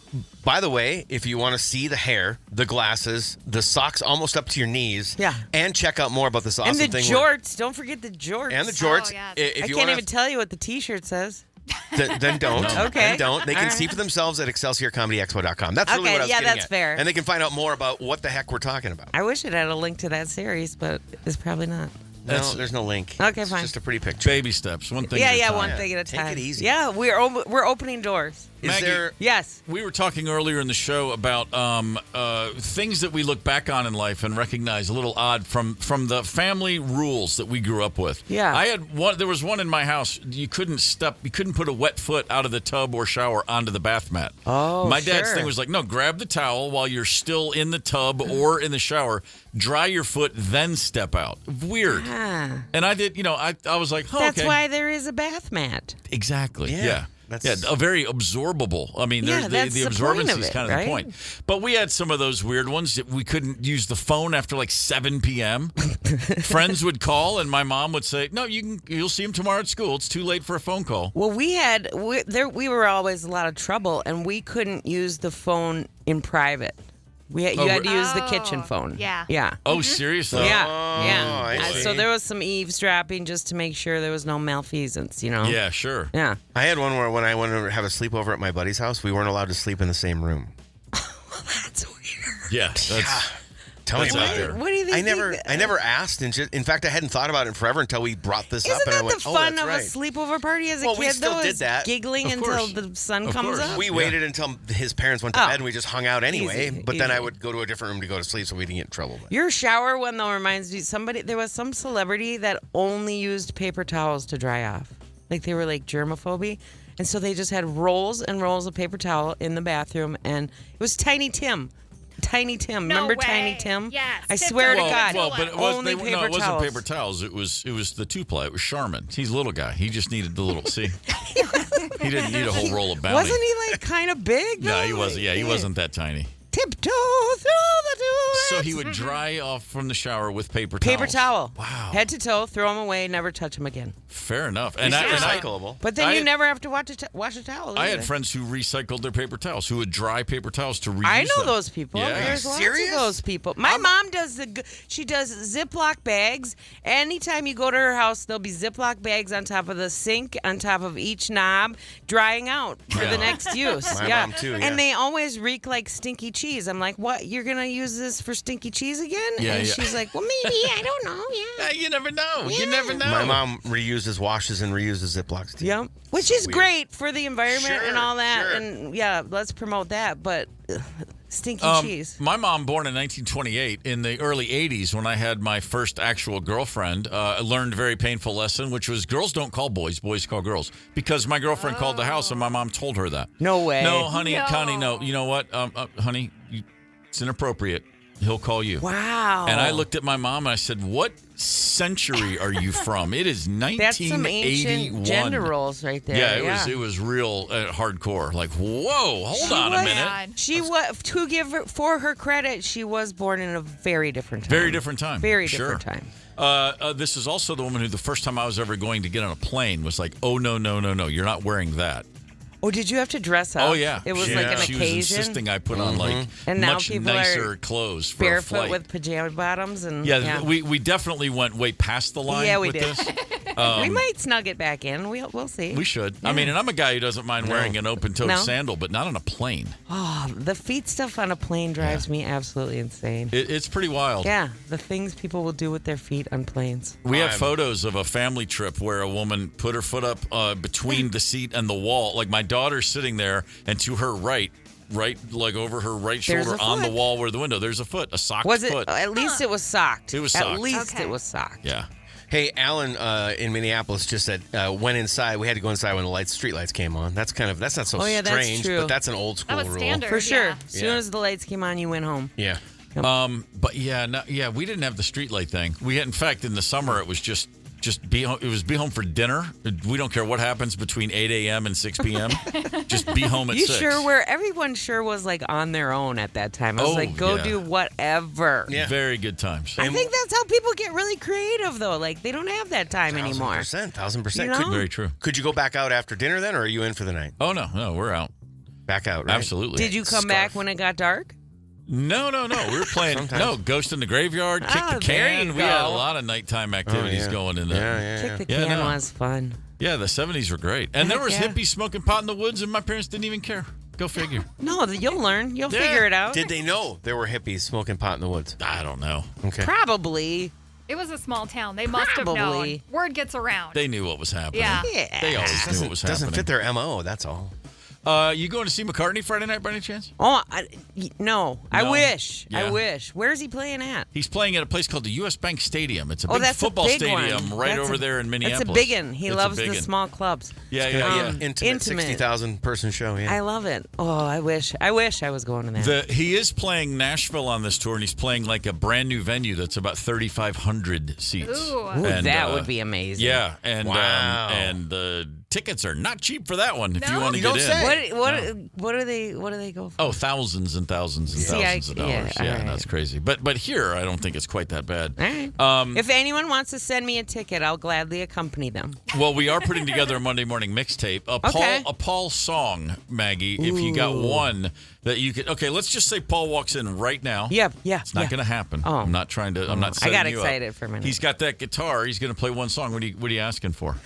by the way, if you want to see the hair, the glasses, the socks almost up to your knees, and check out more about this awesome and the thing. jorts. Don't forget the jorts. And the jorts. Oh, yes. If I you can't wanna, even tell you what the T-shirt says. then don't. Okay. Then don't. They can All see right. for themselves at ExcelsiorComedyExpo.com. That's really Okay, what I was yeah, getting that's at. fair. And they can find out more about what the heck we're talking about. I wish it had a link to that series, but it's probably not. No, there's no link. Okay, It's fine. just a pretty picture. Baby steps, one thing at a time. One thing at a Take time. it easy. Yeah, we're opening doors. Maggie, Yes. we were talking earlier in the show about things that we look back on in life and recognize a little odd from the family rules that we grew up with. Yeah. I had one. There was one in my house. You couldn't put a wet foot out of the tub or shower onto the bath mat. Oh, my dad's sure. thing was like, no, grab the towel while you're still in the tub or in the shower, dry your foot, then step out. Weird. Ah. And I did. I was like, oh, That's okay. why there is a bath mat. Exactly. Yeah. Yeah, a very absorbable. I mean, Yeah, that's the the point absorbency of is it, kind of right? the point. But we had some of those weird ones that we couldn't use the phone after 7 p.m. Friends would call, and my mom would say, "No, you'll see him tomorrow at school. It's too late for a phone call." Well, we were always a lot of trouble, and we couldn't use the phone in private. You had to use the kitchen phone. Yeah. Yeah. Oh, seriously? Yeah. I Yeah. see. So there was some eavesdropping just to make sure there was no malfeasance, Yeah, sure. Yeah. I had one where when I went to have a sleepover at my buddy's house, we weren't allowed to sleep in the same room. That's weird. Yeah, that's Tell me That's about out it. there. What do you think? I never asked, and in fact, I hadn't thought about it forever until we brought this up, Isn't and I that went, the "Oh, fun that's of right." a sleepover party as a Well, kid? we still though, did is that. giggling Of until course. the sun Of comes course. up. We waited until his parents went to Oh. bed, and we just hung out anyway. Easy, but then I easy. would go to a different room to go to sleep, so we didn't get in trouble. But Your shower one though reminds me there was some celebrity that only used paper towels to dry off. Like they were germophobe. And so they just had rolls and rolls of paper towel in the bathroom, and it was Tiny Tim. Tiny Tim. No Remember way. Tiny Tim? Yes. I Tim swear to Tim. God. Well, but it only wasn't paper towels. paper towels. It was the 2-ply. It was Charmin. He's a little guy. He just needed the little. See, he didn't need a whole roll of Bounty. Wasn't he kind of big? No, though? he wasn't. Yeah, he wasn't that tiny. Tiptoe through the tulips. So he would dry off from the shower with paper Paper towels. towel. Wow. Head to toe, throw them away, never touch them again. Fair enough. and I recyclable. But then I- you never have to wash a towel. I either. had friends who recycled their paper towels, who would dry paper towels to reuse I know them. those people. Yeah. There's lots Serious? of those people. My mom does she does Ziploc bags. Anytime you go to her house, there'll be Ziploc bags on top of the sink, on top of each knob, drying out for the next use. My yeah. mom too, yeah. And they always reek like stinky cheese. I'm like, what? You're gonna use this for stinky cheese again? Yeah, and yeah. she's like, well, maybe. I don't know. Yeah. You never know. You never know. My mom reuses washes and reuses Ziplocs too. Yep. Which is Weird. great for the environment Sure, and all that. sure. And yeah, let's promote that. But Stinky cheese. My mom, born in 1928, in the early 80s, when I had my first actual girlfriend, learned a very painful lesson, which was girls don't call boys, boys call girls. Because my girlfriend called the house and my mom told her that. No way. No, honey, Connie, no. You know what, honey, it's inappropriate. He'll call you. Wow. And I looked at my mom and I said, what century are you from? It is 1981. That's some ancient gender roles right there. Yeah, it was real hardcore. Like, whoa, hold on a minute. She was, to give her, for her credit, she was born in a very different time. Very different time. Very different time. This is also the woman who the first time I was ever going to get on a plane was like, oh, no, you're not wearing that. Oh, did you have to dress up? Oh, yeah. It was like an occasion? She was insisting I put on like and now much people nicer clothes for barefoot a flight. with pajama bottoms. And we definitely went way past the line with did. this. We might snug it back in. We'll see. We should. Yeah. I mean, and I'm a guy who doesn't mind wearing an open-toed sandal, but not on a plane. Oh, the feet stuff on a plane drives me absolutely insane. It's pretty wild. Yeah, the things people will do with their feet on planes. We have photos of a family trip where a woman put her foot up between the seat and the wall. Like my daughter's sitting there, and to her right, like over her right shoulder on the wall where the window, there's a foot, a socked foot. At least it was socked. It was socked. At least it was socked. Yeah. Hey, Alan in Minneapolis just said went inside. We had to go inside when the street lights came on. That's not so strange, that's true. but that's an old school that was rule. Standard, for sure. Yeah. As soon as the lights came on, you went home. Yeah. But we didn't have the street light thing. We had, in fact, in the summer, it was just be home. It was be home for dinner. We don't care what happens between 8 a.m. and 6 p.m. Just be home at 6. Everyone was like on their own at that time. I was like, go do whatever. Yeah. Very good times. I think that's how people get really creative, though. Like, they don't have that time anymore. 1,000%. You know? Very true. Could you go back out after dinner then, or are you in for the night? Oh, no, we're out. Back out, right? Absolutely. Did you come back when it got dark? No. We were playing Ghost in the Graveyard, Kick the Can. We had a lot of nighttime activities going in there. Kick the Can was fun. Yeah, the 70s were great. And there was hippies smoking pot in the woods, and my parents didn't even care. Go figure. No, you'll learn. You'll figure it out. Did they know there were hippies smoking pot in the woods? I don't know. Okay. Probably. It was a small town. They must have known. Word gets around. They knew what was happening. Yeah. They always knew what was happening. Doesn't fit their MO, that's all. You going to see McCartney Friday night by any chance? Oh, no. I wish. Yeah. I wish. Where's he playing at? He's playing at a place called the U.S. Bank Stadium. It's a big football stadium right over there in Minneapolis. It's a big one. He loves the small clubs. Yeah. Intimate 60,000 person show. Yeah. I love it. Oh, I wish I was going to that. He is playing Nashville on this tour, and he's playing like a brand new venue that's about 3,500 seats. Ooh, and, that would be amazing. Yeah, and and the tickets are not cheap for that one if you want to get in. What do they go for? Oh, thousands and thousands and thousands of dollars. Yeah, that's crazy. But here, I don't think it's quite that bad. All right. If anyone wants to send me a ticket, I'll gladly accompany them. Well, we are putting together a Monday morning mixtape. A Paul song, Maggie. If you got one that you could. Okay, let's just say Paul walks in right now. Yeah. It's not going to happen. Oh. I'm not trying to. I'm not setting you up. I got excited for a minute. He's got that guitar. He's going to play one song. What are you asking for?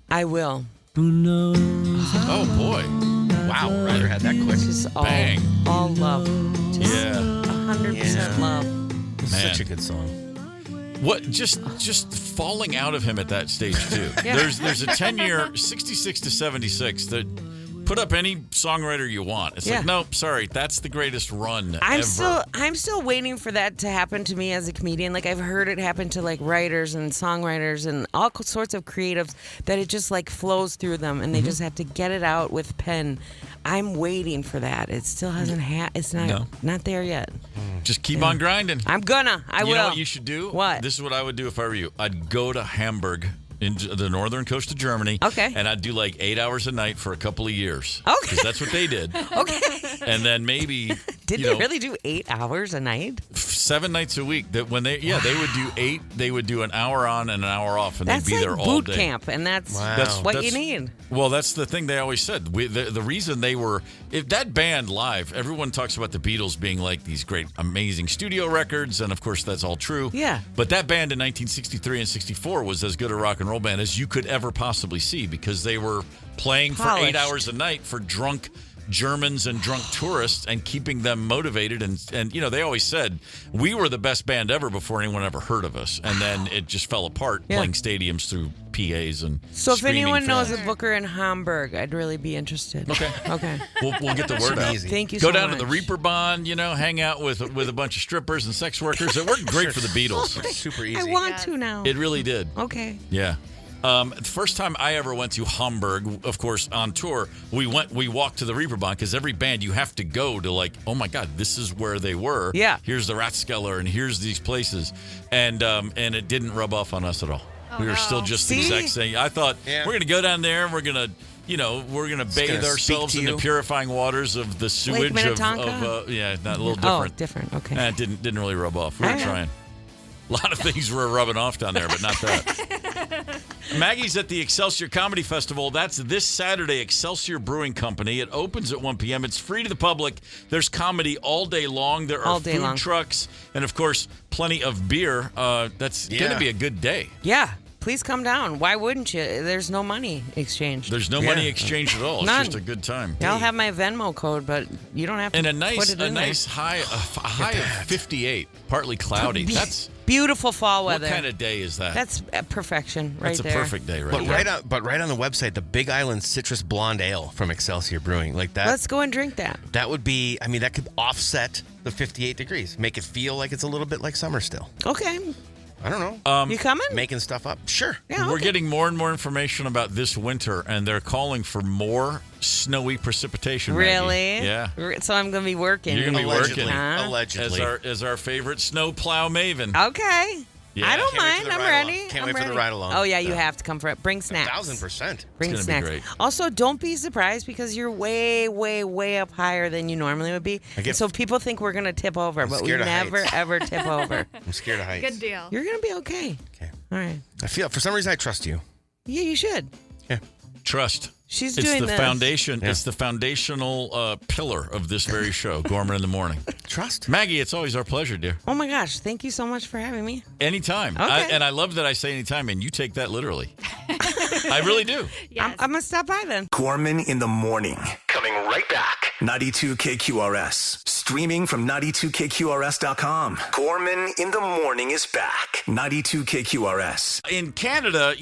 I will. Oh boy! Wow, Ryder had that quick. Just bang. All love. Just 100% love. Such a good song. What just falling out of him at that stage too. There's a 10-year 66 to 76 that put up any songwriter you want. It's like, nope, sorry, that's the greatest run ever. I'm still waiting for that to happen to me as a comedian. Like, I've heard it happen to like writers and songwriters and all sorts of creatives that it just like flows through them and they just have to get it out with pen. I'm waiting for that. It still hasn't it's not there yet. Just keep on grinding. I will. You know what you should do? What? This is what I would do if I were you. I'd go to Hamburg in the northern coast of Germany. Okay. And I'd do like 8 hours a night for a couple of years. Okay. Because that's what they did. Okay. And then maybe Did they really do 8 hours a night? 7 nights a week. That when they would do 8. They would do an hour on and an hour off, and that's they'd be there like all boot day. camp, and that's what you need. Well, that's the thing they always said. The reason they were, if that band live, everyone talks about the Beatles being like these great, amazing studio records, and of course that's all true. Yeah. But that band in 1963 and 64 was as good a rock and roll band as you could ever possibly see because they were playing for 8 hours a night for drunk Germans and drunk tourists and keeping them motivated. And you know, they always said we were the best band ever before anyone ever heard of us. And then it just fell apart playing stadiums through PAs and So if screaming anyone knows fans. a Booker in Hamburg, I'd really be interested. Okay. Okay. We'll get the word out. Thank you Go so down much. to the Reaper Bond, hang out with a bunch of strippers and sex workers. It worked great for the Beatles. Super easy. I want to now. It really did. Okay. Yeah. The first time I ever went to Hamburg, of course, on tour, we walked to the Reeperbahn because every band you have to go to oh my God, this is where they were. Yeah. Here's the Rathskeller and here's these places. And it didn't rub off on us at all. We were still just the exact same. I thought we're going to go down there and we're going to bathe ourselves in the purifying waters of the sewage Minnetonka? not a little different. Oh, different. Okay. It didn't really rub off. We were trying. A lot of things were rubbing off down there, but not that. Maggie's at the Excelsior Comedy Festival. That's this Saturday, Excelsior Brewing Company. It opens at 1 p.m. It's free to the public. There's comedy all day long. There are food trucks and, of course, plenty of beer. That's going to be a good day. Yeah. Please come down. Why wouldn't you? There's no money exchanged. There's no money exchanged at all. None. It's just a good time. Yeah, I'll have my Venmo code, but you don't have to. And a put it in nice high of 58, partly cloudy. That's beautiful fall weather. What kind of day is that? That's perfection right there. That's a perfect day, right? But right on the website, the Big Island Citrus Blonde Ale from Excelsior Brewing, like that. Let's go and drink that. That would be. I mean, that could offset the 58 degrees, make it feel like it's a little bit like summer still. Okay. I don't know. You coming? Making stuff up. Sure. Yeah, We're getting more and more information about this winter, and they're calling for more snowy precipitation. Really? Maggie. Yeah. So I'm going to be working. You're going to be working. Allegedly. As our favorite snow plow maven. Okay. Yeah. I don't Can't wait mind. for the I'm ride ready. along. Can't I'm wait for the ready. ride along. Oh, yeah, you have to come for it. Bring snacks. 1,000%. Bring It's gonna be snacks. great. Also, don't be surprised because you're way, way, way up higher than you normally would be. So people think we're going to tip over, but we never, ever tip over. I'm scared of heights. Good deal. You're going to be okay. Okay. All right. I feel, for some reason, I trust you. Yeah, you should. Yeah. Trust. She's it's doing the this. foundation. Yeah. It's the foundational pillar of this very show, Gorman in the Morning. Trust. Maggie, it's always our pleasure, dear. Oh, my gosh. Thank you so much for having me. Anytime. Okay. And I love that I say anytime, and you take that literally. I really do. Yes. I'm going to stop by then. Gorman in the Morning. Coming right back. 92 KQRS. Streaming from 92KQRS.com. Gorman in the Morning is back. 92 KQRS. In Canada,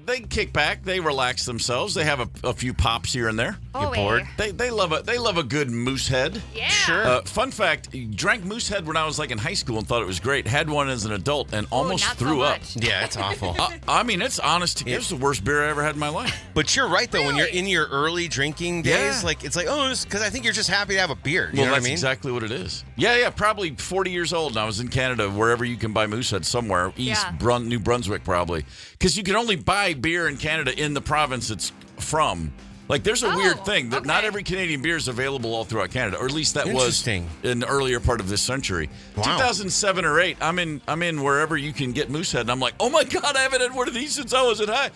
they kick back, they relax themselves. They have a few pops here and there. Oh, bored? They love a good moose head. Yeah. Sure. Fun fact: drank moose head when I was in high school and thought it was great. Had one as an adult and almost not threw so up. much. Yeah, it's awful. I mean, it's honest. It's the worst beer I ever had in my life. But you're right, though. When you're in your early drinking days, Yeah. it's because I think you're just happy to have a beer. You know what I That's mean? exactly what it is. Yeah. Probably 40 years old, and I was in Canada, wherever you can buy Moosehead somewhere, New Brunswick, probably, because you can only buy beer in Canada in the province it's from. There's a weird thing that not every Canadian beer is available all throughout Canada, or at least that was in the earlier part of this century. Wow. 2007 or 8, I'm in wherever you can get Moosehead, and I'm like, oh my God, I haven't had one of these since I was at high.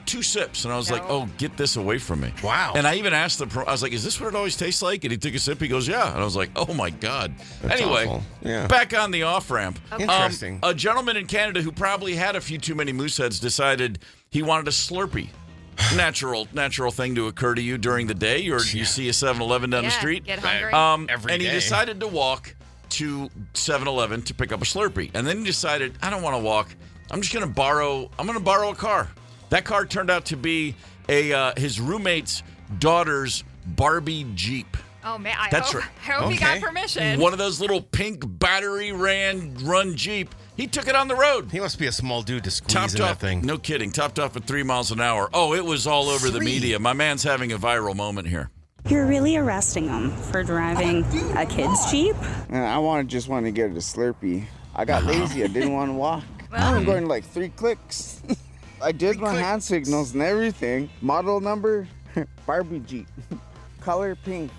2 sips, and I was like, oh, get this away from me. Wow. And I even asked I was like, is this what it always tastes like? And he took a sip. He goes, yeah. And I was like, oh my God. That's anyway, awful. Yeah. back on the off ramp. Okay. Interesting. A gentleman in Canada who probably had a few too many Mooseheads decided he wanted a Slurpee. Natural thing to occur to you during the day, or you see a 7-Eleven down the street. Get hungry. Every and he day. decided to walk to 7-Eleven to pick up a Slurpee. And then he decided, I don't want to walk. I'm just going to borrow a car. That car turned out to be his roommate's daughter's Barbie Jeep. Oh, man. I That's hope, right. I hope he got permission. One of those little pink battery run Jeep. He took it on the road. He must be a small dude to squeeze in that thing. No kidding. Topped off at 3 miles an hour. Oh, it was all over the media. My man's having a viral moment here. You're really arresting him for driving a kid's Jeep? I just wanted to get a Slurpee. I got lazy. I didn't want to walk. I'm going 3 clicks. I did my hand signals and everything. Model number, Barbie Jeep. Color pink.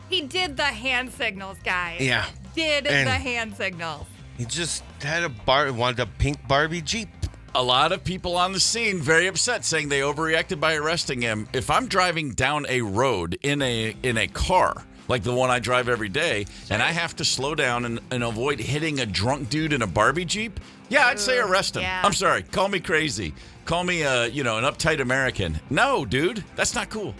He did the hand signals, guys. Yeah. Did the hand signals. He just had wanted a pink Barbie Jeep. A lot of people on the scene very upset, saying they overreacted by arresting him. If I'm driving down a road in a car like the one I drive every day, and I have to slow down and avoid hitting a drunk dude in a Barbie Jeep, yeah, I'd say arrest him. Yeah. I'm sorry. Call me crazy. Call me an uptight American. No, dude, that's not cool.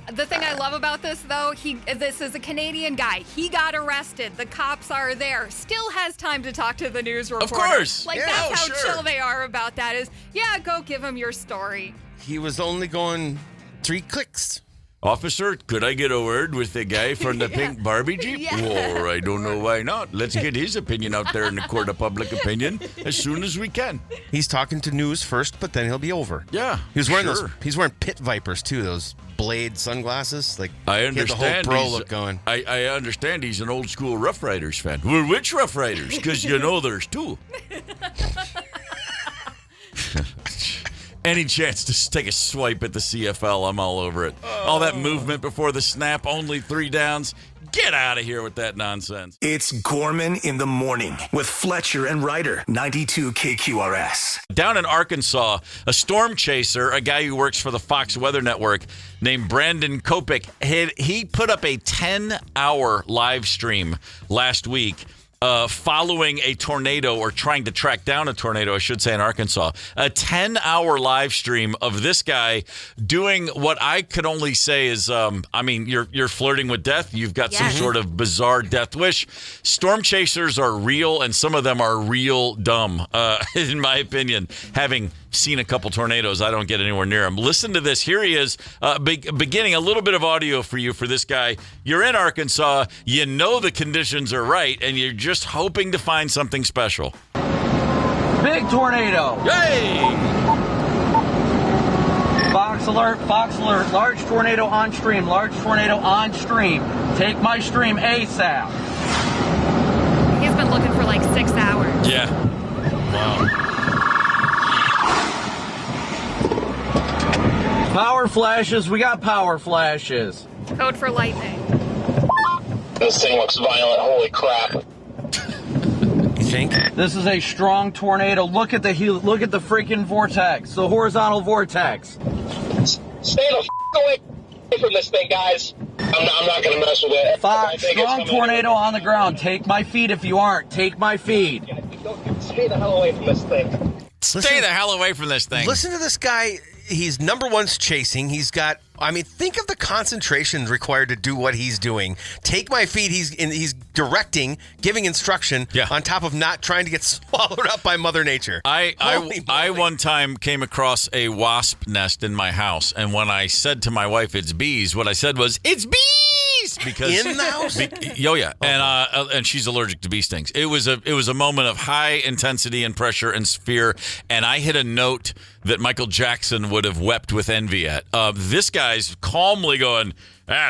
The thing I love about this, though, this is a Canadian guy. He got arrested. The cops are there. Still has time to talk to the news reporter. Of course. Like, that's how chill they are about that is, go give him your story. He was only going 3 clicks. Officer, could I get a word with the guy from the pink Barbie Jeep? Yeah. Or I don't know why not. Let's get his opinion out there in the court of public opinion as soon as we can. He's talking to news first, but then he'll be over. Yeah, He's wearing He's wearing pit vipers too. Those blade sunglasses. Like I understand. He had the whole bro look going. I understand he's an old school Rough Riders fan. Well, which Rough Riders? Because there's 2. Any chance to take a swipe at the CFL, I'm all over it. All that movement before the snap, only 3 downs. Get out of here with that nonsense. It's Gorman in the morning with Fletcher and Ryder, 92 KQRS. Down in Arkansas, a storm chaser, a guy who works for the Fox Weather Network named Brandon Kopic, he put up a 10-hour live stream last week following a tornado, or trying to track down a tornado, I should say, in Arkansas. A 10-hour live stream of this guy doing what I could only say is, you're flirting with death. You've got some sort of bizarre death wish. Storm chasers are real, and some of them are real dumb, in my opinion. Having seen a couple tornadoes, I don't get anywhere near him. Listen to this. Here he is, beginning a little bit of audio for you for this guy. You're in Arkansas. You know the conditions are right, and you're just hoping to find something special. Big tornado. Hey! Fox alert, large tornado on stream, Take my stream ASAP. He's been looking for like 6 hours. Yeah. Wow. Power flashes, we got power flashes. Code for lightning. This thing looks violent, holy crap. You think? This is a strong tornado. Look at the freaking vortex, the horizontal vortex. Stay the away from this thing, guys. I'm not going to mess with it. Strong tornado on the ground. Take my feed if you aren't. Take my feed. Stay the hell away from this thing. Stay the hell away from this thing. Listen to this guy. He's number 1's chasing. He's got, think of the concentration required to do what he's doing. Take my feed. He's directing, giving instruction on top of not trying to get swallowed up by Mother Nature. I one time came across a wasp nest in my house, and when I said to my wife, "It's bees," what I said was, "It's bees." Because in the house, and she's allergic to bee stings. It was a moment of high intensity and pressure and fear, and I hit a note that Michael Jackson would have wept with envy at. This guy's calmly going,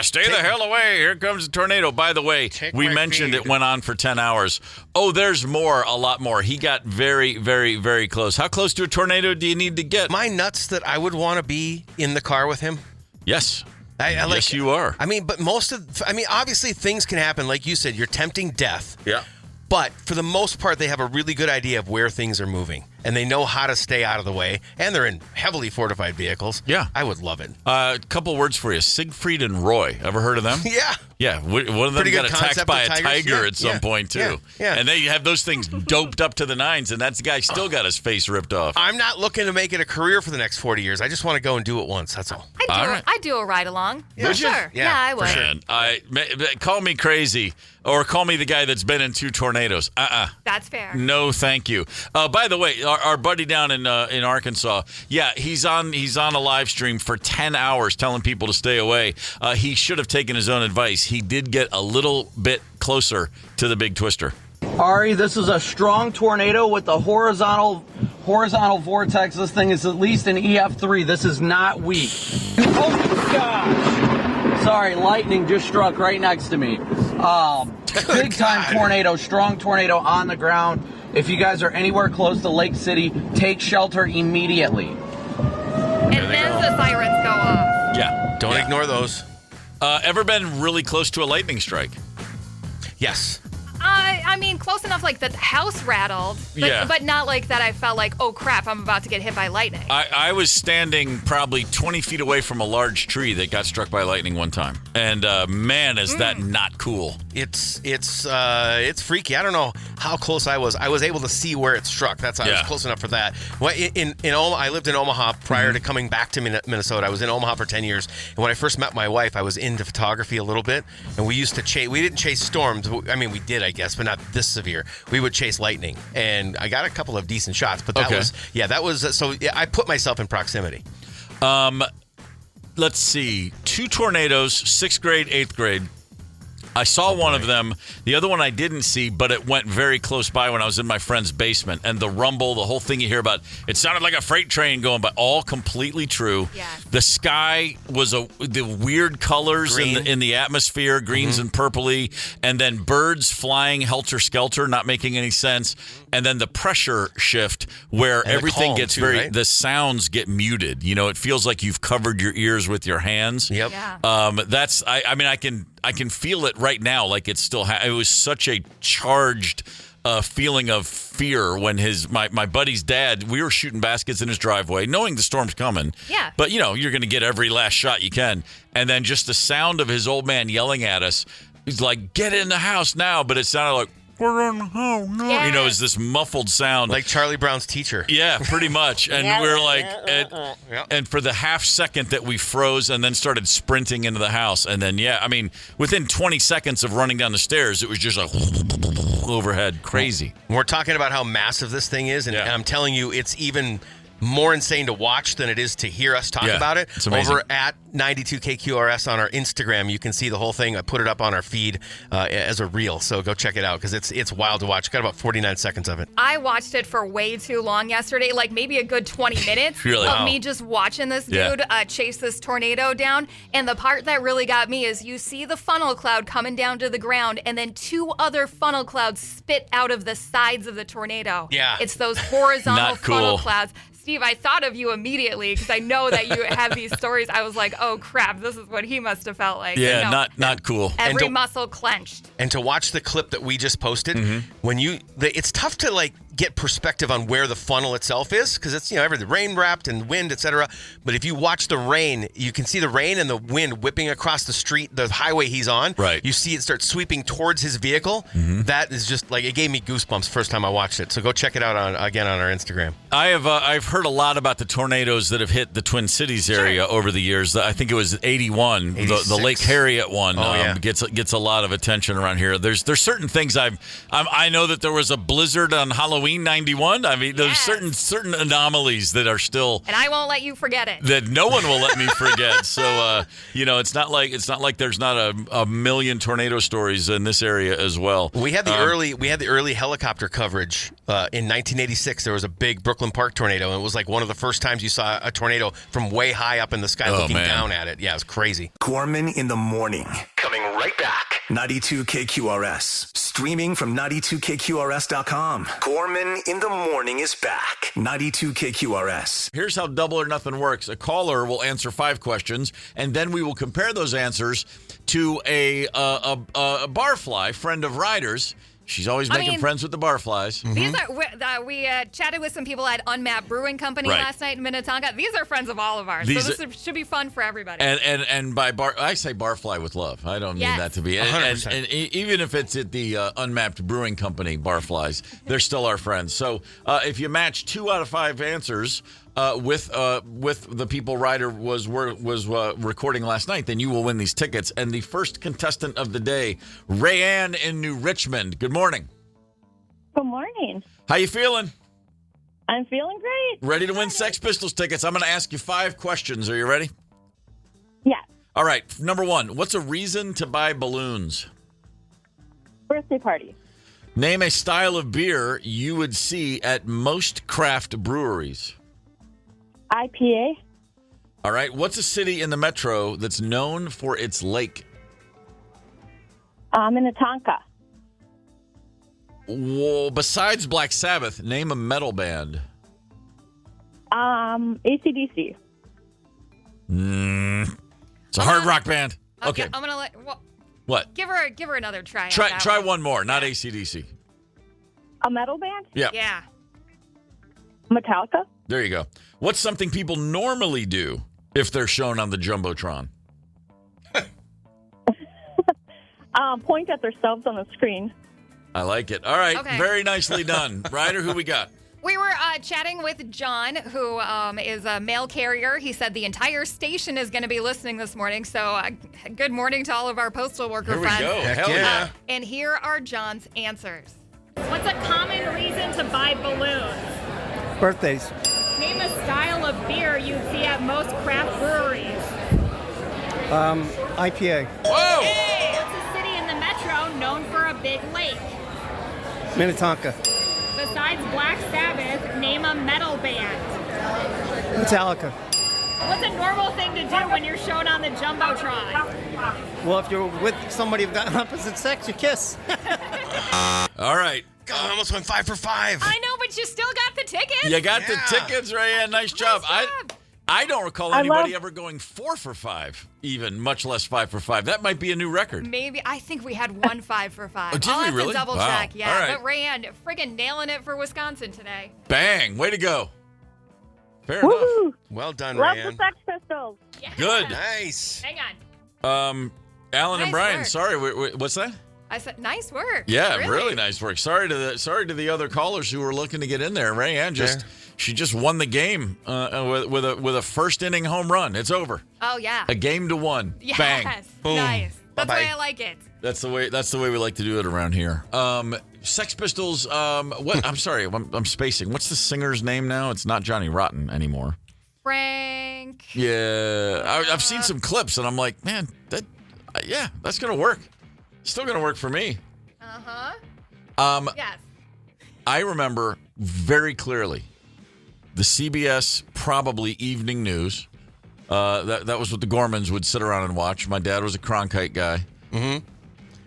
stay the hell away. Here comes a tornado. By the way, we mentioned it went on for 10 hours. Oh, there's more, a lot more. He got very, very, very close. How close to a tornado do you need to get? My nuts that I would want to be in the car with him. Yes. Yes, you are. But obviously things can happen. Like you said, you're tempting death. Yeah. But for the most part, they have a really good idea of where things are moving, and they know how to stay out of the way, and they're in heavily fortified vehicles. Yeah. I would love it. A couple words for you. Siegfried and Roy. Ever heard of them? Yeah. Yeah. One of them got attacked by a tiger at some point, too. Yeah. And they have those things doped up to the nines, and that guy still got his face ripped off. I'm not looking to make it a career for the next 40 years. I just want to go and do it once. That's all. I'd do a ride along. Yeah. For sure. Yeah, I would. Sure. Call me crazy, or call me the guy that's been in 2 tornadoes. That's fair. No, thank you. By the way, our buddy down in Arkansas, he's on a live stream for 10 hours telling people to stay away. He should have taken his own advice. He did get a little bit closer to the big twister. Ari, this is a strong tornado with the horizontal vortex. This thing is at least an EF3. This is not weak. Oh, gosh. Sorry, lightning just struck right next to me. Big time tornado, strong tornado on the ground. If you guys are anywhere close to Lake City, take shelter immediately. And then the sirens go off. Yeah. Don't ignore those. Ever been really close to a lightning strike? Yes. I I mean, close enough like that the house rattled, but not like that I felt like, oh crap, I'm about to get hit by lightning. I was standing probably 20 feet away from a large tree that got struck by lightning one time. And man, is that not cool. It's freaky. I don't know how close I was. I was able to see where it struck. I was close enough for that. Well, in Omaha, I lived in Omaha prior to coming back to Minnesota. I was in Omaha for 10 years. And when I first met my wife, I was into photography a little bit. And we used to chase. We didn't chase storms. I mean, we did, I guess, but not this severe. We would chase lightning. And I got a couple of decent shots. But that was so I put myself in proximity. Let's see. 2 tornadoes, 6th grade, 8th grade. I saw one of them. The other one I didn't see, but it went very close by when I was in my friend's basement. And the rumble, the whole thing you hear about, it sounded like a freight train going by. All completely true. Yeah. The sky was the weird colors in the atmosphere, greens and purpley, and then birds flying helter-skelter, not making any sense. And then the pressure shift where everything gets the sounds get muted. You know, it feels like you've covered your ears with your hands. Yep. Yeah. I mean, I can feel it right now. Like it's still. It was such a charged feeling of fear when my buddy's dad. We were shooting baskets in his driveway, knowing the storm's coming. Yeah. But you're going to get every last shot you can, and then just the sound of his old man yelling at us. He's like, "Get in the house now!" But it sounded like, "We're in the house now." Yes. You know, it's this muffled sound. Like Charlie Brown's teacher. Yeah, pretty much. And we're like, and for the half second that we froze and then started sprinting into the house. And then, I mean, within 20 seconds of running down the stairs, it was just like overhead. Crazy. We're talking about how massive this thing is. And I'm telling you, it's even more insane to watch than it is to hear us talk about it. It's amazing. Over at 92KQRS on our Instagram, you can see the whole thing. I put it up on our feed as a reel, so go check it out because it's wild to watch. Got about 49 seconds of it. I watched it for way too long yesterday, like maybe a good 20 minutes of me just watching this dude chase this tornado down. And the part that really got me is you see the funnel cloud coming down to the ground, and then 2 other funnel clouds spit out of the sides of the tornado. Yeah. It's those horizontal Not cool. funnel clouds. Steve, I thought of you immediately because I know that you have these stories. I was like, oh, crap, this is what he must have felt like. Yeah, not cool. Every muscle clenched. And to watch the clip that we just posted, when it's tough to like get perspective on where the funnel itself is because it's everything rain wrapped and wind, etc. But if you watch the rain, you can see the rain and the wind whipping across the street, the highway he's on. Right. You see it start sweeping towards his vehicle. That is just like it gave me goosebumps first time I watched it. So go check it out on our Instagram. I've heard a lot about the tornadoes that have hit the Twin Cities area over the years. I think it was 81, the Lake Harriet one. Gets a lot of attention around here. There's certain things I know that there was a blizzard on Halloween 91. I mean, there's certain anomalies that are still, and I won't let you forget it. That no one will let me forget. So it's not like there's not a million tornado stories in this area as well. We had the early helicopter coverage in 1986. There was a big Brooklyn Park tornado, and it was like one of the first times you saw a tornado from way high up in the sky looking down at it. Yeah, it was crazy. Gorman in the morning. Coming right back. 92 KQRS. Streaming from 92KQRS.com. Gorman in the morning is back. 92 KQRS. Here's how Double or Nothing works. A caller will answer 5 questions, and then we will compare those answers to a barfly, friend of Ryder's. She's always making friends with the barflies. These are we chatted with some people at Unmapped Brewing Company last night in Minnetonka. These are friends of all of ours, so this should be fun for everybody. And by I say barfly with love. I don't mean that to be. And even if it's at the Unmapped Brewing Company barflies, they're still our friends. So if you match 2 out of 5 answers with the people Ryder was recording last night, then you will win these tickets. And the first contestant of the day, Rayanne in New Richmond. Good morning. Good morning. How you feeling? I'm feeling great. Ready to win Sex Pistols tickets? I'm going to ask you 5 questions. Are you ready? Yeah. All right. Number 1, what's a reason to buy balloons? Birthday party. Name a style of beer you would see at most craft breweries. IPA. All right. What's a city in the metro that's known for its lake? Minnetonka. Well, besides Black Sabbath, name a metal band. AC/DC. It's a hard rock band. Okay. I'm gonna let. What? Give her another try. Try one more. Not AC/DC. A metal band? Yeah. Metallica? There you go. What's something people normally do if they're shown on the Jumbotron? Point at themselves on the screen. I like it. All right. Okay. Very nicely done. Ryder, who we got? We were chatting with John, who is a mail carrier. He said the entire station is going to be listening this morning. So good morning to all of our postal worker Here we friends. go. Hell yeah. And here are John's answers. What's a common reason to buy balloons? Birthdays. Name a style of beer you'd see at most craft breweries. IPA. Whoa! Hey! What's a city in the metro known for a big lake? Minnetonka. Besides Black Sabbath, name a metal band. Metallica. What's a normal thing to do when you're shown on the Jumbotron? Well, if you're with somebody of the opposite sex, you kiss. All right. God, I almost went 5 for 5. I know, but you still got the tickets. You got the tickets, Rayanne. Nice job. I don't recall anybody ever going 4 for 5, even, much less 5 for 5. That might be a new record. Maybe. I think we had 1 5 for 5. Oh, did I'll we have really? to double Wow. check. Yeah, All right. but Rayanne, friggin' nailing it for Wisconsin today. Bang. Way to go. Fair Woo-hoo. enough. Well done, Love Rayanne. the Sex Pistols. Yeah. Good. Nice. Hang on. Alan Nice and Brian, work. sorry, what's that? I said, nice work. Yeah, really nice work. Sorry to the other callers who were looking to get in there. Rayanne she just won the game with a first inning home run. It's over. Oh, yeah. A game to 1. Yes. Bang. Boom. Nice. That's Bye-bye. why I like it. That's the way we like to do it around here. Sex Pistols. What? I'm sorry, I'm spacing. What's the singer's name now? It's not Johnny Rotten anymore. Frank. Yeah, I've seen some clips, and I'm like, man, that's gonna work. Still gonna work for me. Yes. I remember very clearly the CBS probably evening news. That was what the Gormans would sit around and watch. My dad was a Cronkite guy. Mm-hmm.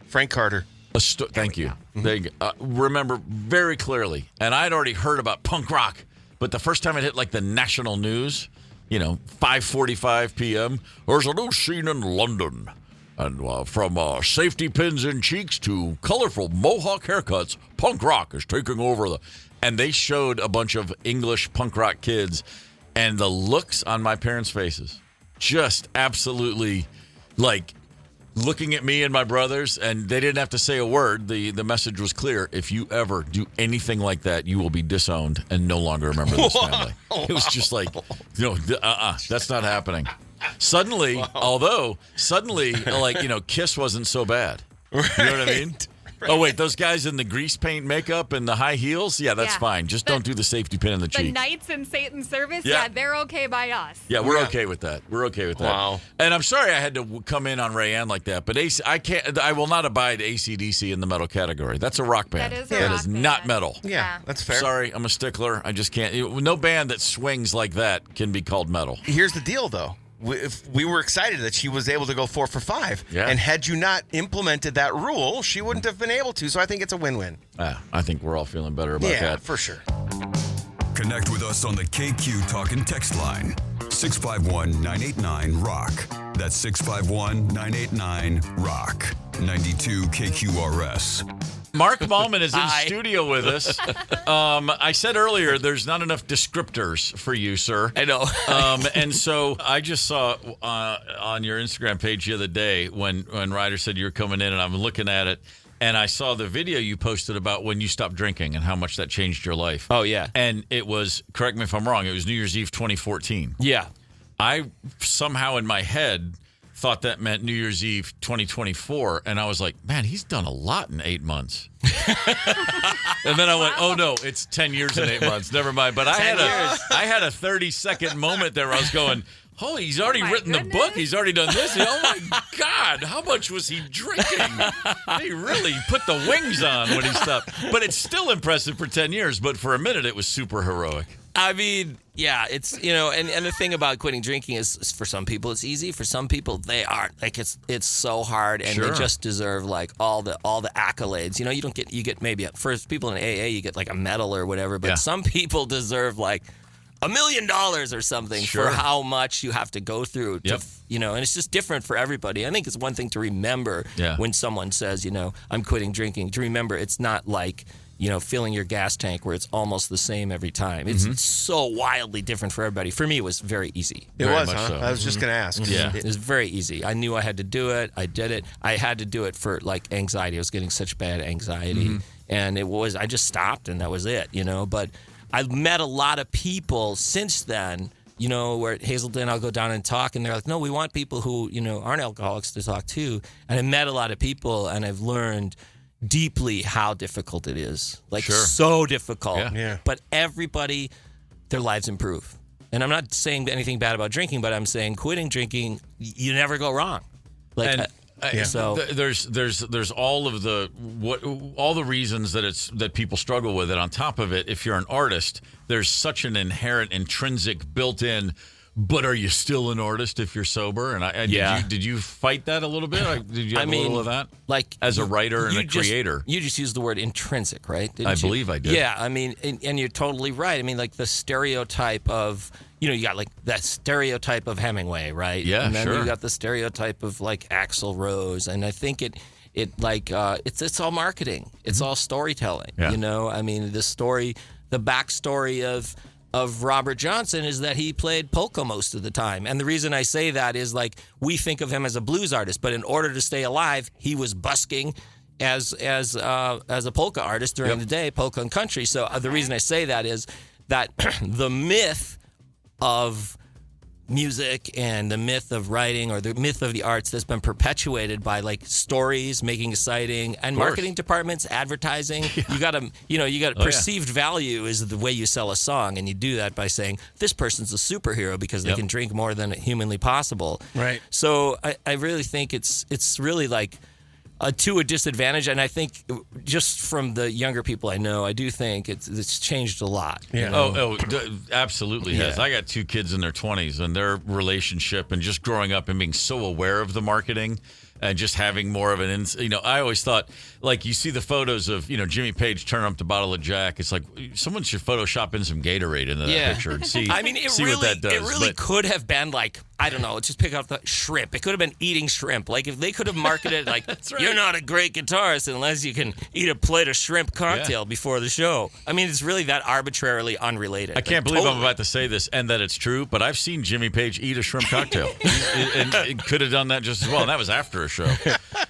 Frank Carter. Thank you. There you go. Remember very clearly, and I'd already heard about punk rock, but the first time it hit like the national news, 5:45 p.m. There's a new scene in London, and from safety pins in cheeks to colorful mohawk haircuts, punk rock is taking over And they showed a bunch of English punk rock kids, and the looks on my parents' faces, just absolutely like looking at me and my brothers, and they didn't have to say a word. The message was clear. If you ever do anything like that, you will be disowned and no longer a member of this family. It was just like, that's not happening. Suddenly, Kiss wasn't so bad. You know what I mean? Oh, wait, those guys in the grease paint makeup and the high heels? Yeah, that's fine. Just don't do the safety pin in the cheek. The Knights in Satan's service? Yeah. Yeah, they're okay by us. Yeah, we're okay with that. We're okay with that. Wow. And I'm sorry I had to come in on Rayanne like that, but I will not abide AC/DC in the metal category. That's a rock band. That is a rock band. Not metal. Yeah, that's fair. Sorry, I'm a stickler. I just can't. No band that swings like that can be called metal. Here's the deal, though. We were excited that she was able to go 4 for 5. Yeah. And had you not implemented that rule, she wouldn't have been able to. So I think it's a win-win. I think we're all feeling better about that. Yeah, for sure. Connect with us on the KQ Talkin' text line. 651-989-ROCK. That's 651-989-ROCK. 92 KQRS. Mark Mallman is in studio with us. I said earlier there's not enough descriptors for you, sir. I know. And so I just saw on your Instagram page the other day when Ryder said you were coming in, and I'm looking at it, and I saw the video you posted about when you stopped drinking and how much that changed your life. Oh, yeah. And it was, correct me if I'm wrong, it was New Year's Eve 2014. Yeah. I somehow in my head thought that meant New Year's Eve 2024, and I was like, man, he's done a lot in 8 months. And then I went, oh no, it's 10 years and 8 months. Never mind. But I had a 30-second moment there where I was going, holy, he's already written the book. He's already done this. Oh my God, how much was he drinking? He really put the wings on when he stopped. But it's still impressive for 10 years, but for a minute it was super heroic. I mean, yeah, it's, and the thing about quitting drinking is for some people it's easy. For some people they aren't. Like it's so hard, and they just deserve like all the accolades. You get maybe for people in AA you get like a medal or whatever, but some people deserve like $1 million or something for how much you have to go through to, and it's just different for everybody. I think it's one thing to remember when someone says, I'm quitting drinking, to remember it's not like filling your gas tank where it's almost the same every time. It's so wildly different for everybody. For me, it was very easy. It was, huh? So. I was just going to ask. Yeah. It was very easy. I knew I had to do it. I did it. I had to do it for like anxiety. I was getting such bad anxiety. And I just stopped and that was it, But I've met a lot of people since then, where at Hazelden I'll go down and talk and they're like, no, we want people who, aren't alcoholics to talk too. And I met a lot of people and I've learned deeply how difficult it is. So difficult. Yeah. But everybody, their lives improve. And I'm not saying anything bad about drinking, but I'm saying quitting drinking, you never go wrong. So there's all of the reasons that people struggle with it. On top of it, if you're an artist, there's such an inherent, intrinsic, built-in. But are you still an artist if you're sober? And did you fight that a little bit? Did you have a little of that? Like as a writer and a creator, you just used the word intrinsic, right? I believe I did. Yeah, I mean, and you're totally right. I mean, like the stereotype of you got like that stereotype of Hemingway, right? Yeah, and then sure. You got the stereotype of like Axl Rose, and I think it's all marketing. It's all storytelling. Yeah. I mean, the backstory of Robert Johnson is that he played polka most of the time. And the reason I say that is like we think of him as a blues artist, but in order to stay alive, he was busking as a polka artist during the day, polka and country. So the reason I say that is that the myth of music and the myth of writing or the myth of the arts that's been perpetuated by like stories, making exciting, and marketing departments, advertising. You got to perceived value is the way you sell a song, and you do that by saying this person's a superhero because they can drink more than humanly possible. Right. So I really think it's really like to a disadvantage, and I think just from the younger people I know, I do think it's changed a lot. Yeah. Absolutely has. I got 2 kids in their 20s, and their relationship and just growing up and being so aware of the marketing and just having more of an, I always thought, like, you see the photos of, Jimmy Page turning up the bottle of Jack. It's like someone should Photoshop in some Gatorade into that picture and see. I mean, what that does. It really could have been like, I don't know, just pick up the shrimp. It could have been eating shrimp. Like if they could have marketed like, you're not a great guitarist unless you can eat a plate of shrimp cocktail before the show. I mean, it's really that arbitrarily unrelated. I can't believe I'm about to say this and that it's true, but I've seen Jimmy Page eat a shrimp cocktail. and it could have done that just as well. And that was after a show.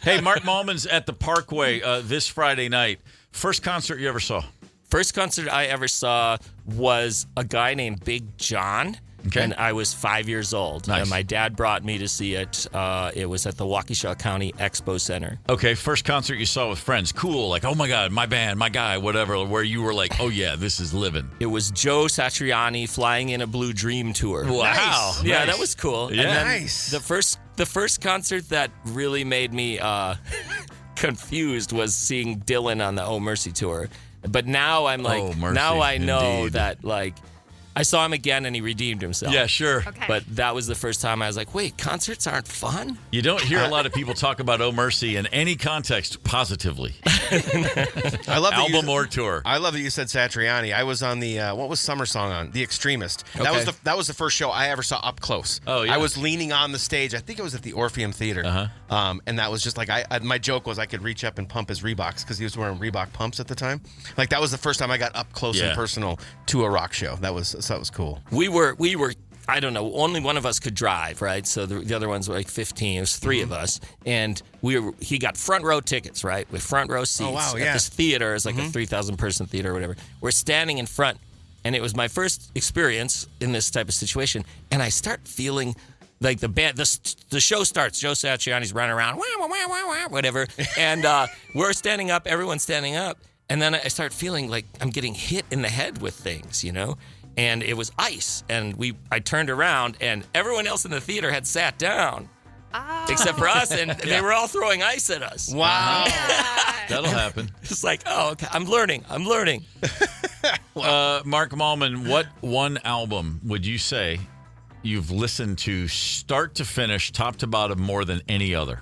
Hey, Mark Mallman's at the Parkway this Friday night. First concert you ever saw? First concert I ever saw was a guy named Big John. Okay. And I was 5 years old. Nice. And my dad brought me to see it. It was at the Waukesha County Expo Center. Okay, first concert you saw with friends. Cool. Like, oh my God, my band, my guy, whatever. Where you were like, oh yeah, this is living. It was Joe Satriani flying in a Blue Dream tour. Wow. Nice. Yeah, that was cool. Yeah. And then Nice. The first concert that really made me confused was seeing Dylan on the Oh Mercy tour. But now I'm like, Oh, Mercy, now I know indeed. that like, I saw him again and he redeemed himself. Yeah, sure. Okay. But that was the first time I was like, wait, concerts aren't fun? You don't hear a lot of people talk about Oh Mercy in any context positively. I love that album or tour. I love that you said Satriani. I was on the what was Summer Song on? The Extremist. Okay. That was the first show I ever saw up close. Oh, yeah. I was leaning on the stage. I think it was at the Orpheum Theater. And that was just like my joke was I could reach up and pump his Reeboks because he was wearing Reebok pumps at the time. Like that was the first time I got up close and personal to a rock show. That was cool. We were I don't know, only one of us could drive, right? So the other ones were like 15. It was 3 of us. And he got front row tickets, right? With front row seats at this theater. It's like a 3,000 person theater or whatever. We're standing in front, and it was my first experience in this type of situation. And I start feeling like the band, the show starts. Joe Satriani's running around, wah, wah, wah, wah, wah, whatever. And we're standing up, everyone's standing up. And then I start feeling like I'm getting hit in the head with things, And it was ice, and I turned around, and everyone else in the theater had sat down, except for us, and they were all throwing ice at us. Wow. That'll happen. It's like, oh, okay, I'm learning. Mark Mallman, what one album would you say you've listened to start to finish, top to bottom, more than any other?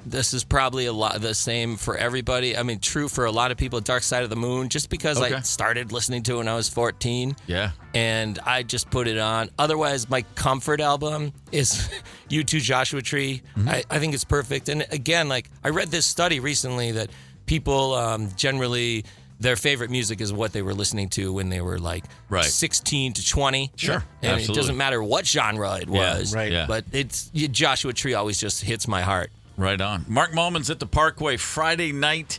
This is probably a lot the same for everybody. I mean, true for a lot of people, Dark Side of the Moon, just because I started listening to it when I was 14. Yeah. And I just put it on. Otherwise, my comfort album is U2 Joshua Tree. I think it's perfect. And again, like I read this study recently that people generally their favorite music is what they were listening to when they were like 16 to 20. Sure, and absolutely. it doesn't matter what genre it was. right. Yeah. But Joshua Tree always just hits my heart. Right on. Mark Mallman's at the Parkway Friday night.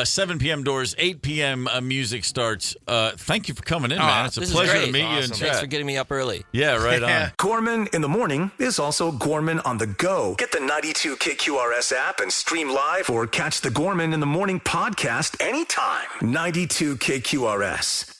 7 p.m. doors, 8 p.m. Music starts. Thank you for coming in, man. It's a pleasure to meet you in chat. Thanks for getting me up early. Yeah, right on. Gorman in the Morning is also Gorman on the go. Get the 92 KQRS app and stream live or catch the Gorman in the Morning podcast anytime. 92 KQRS.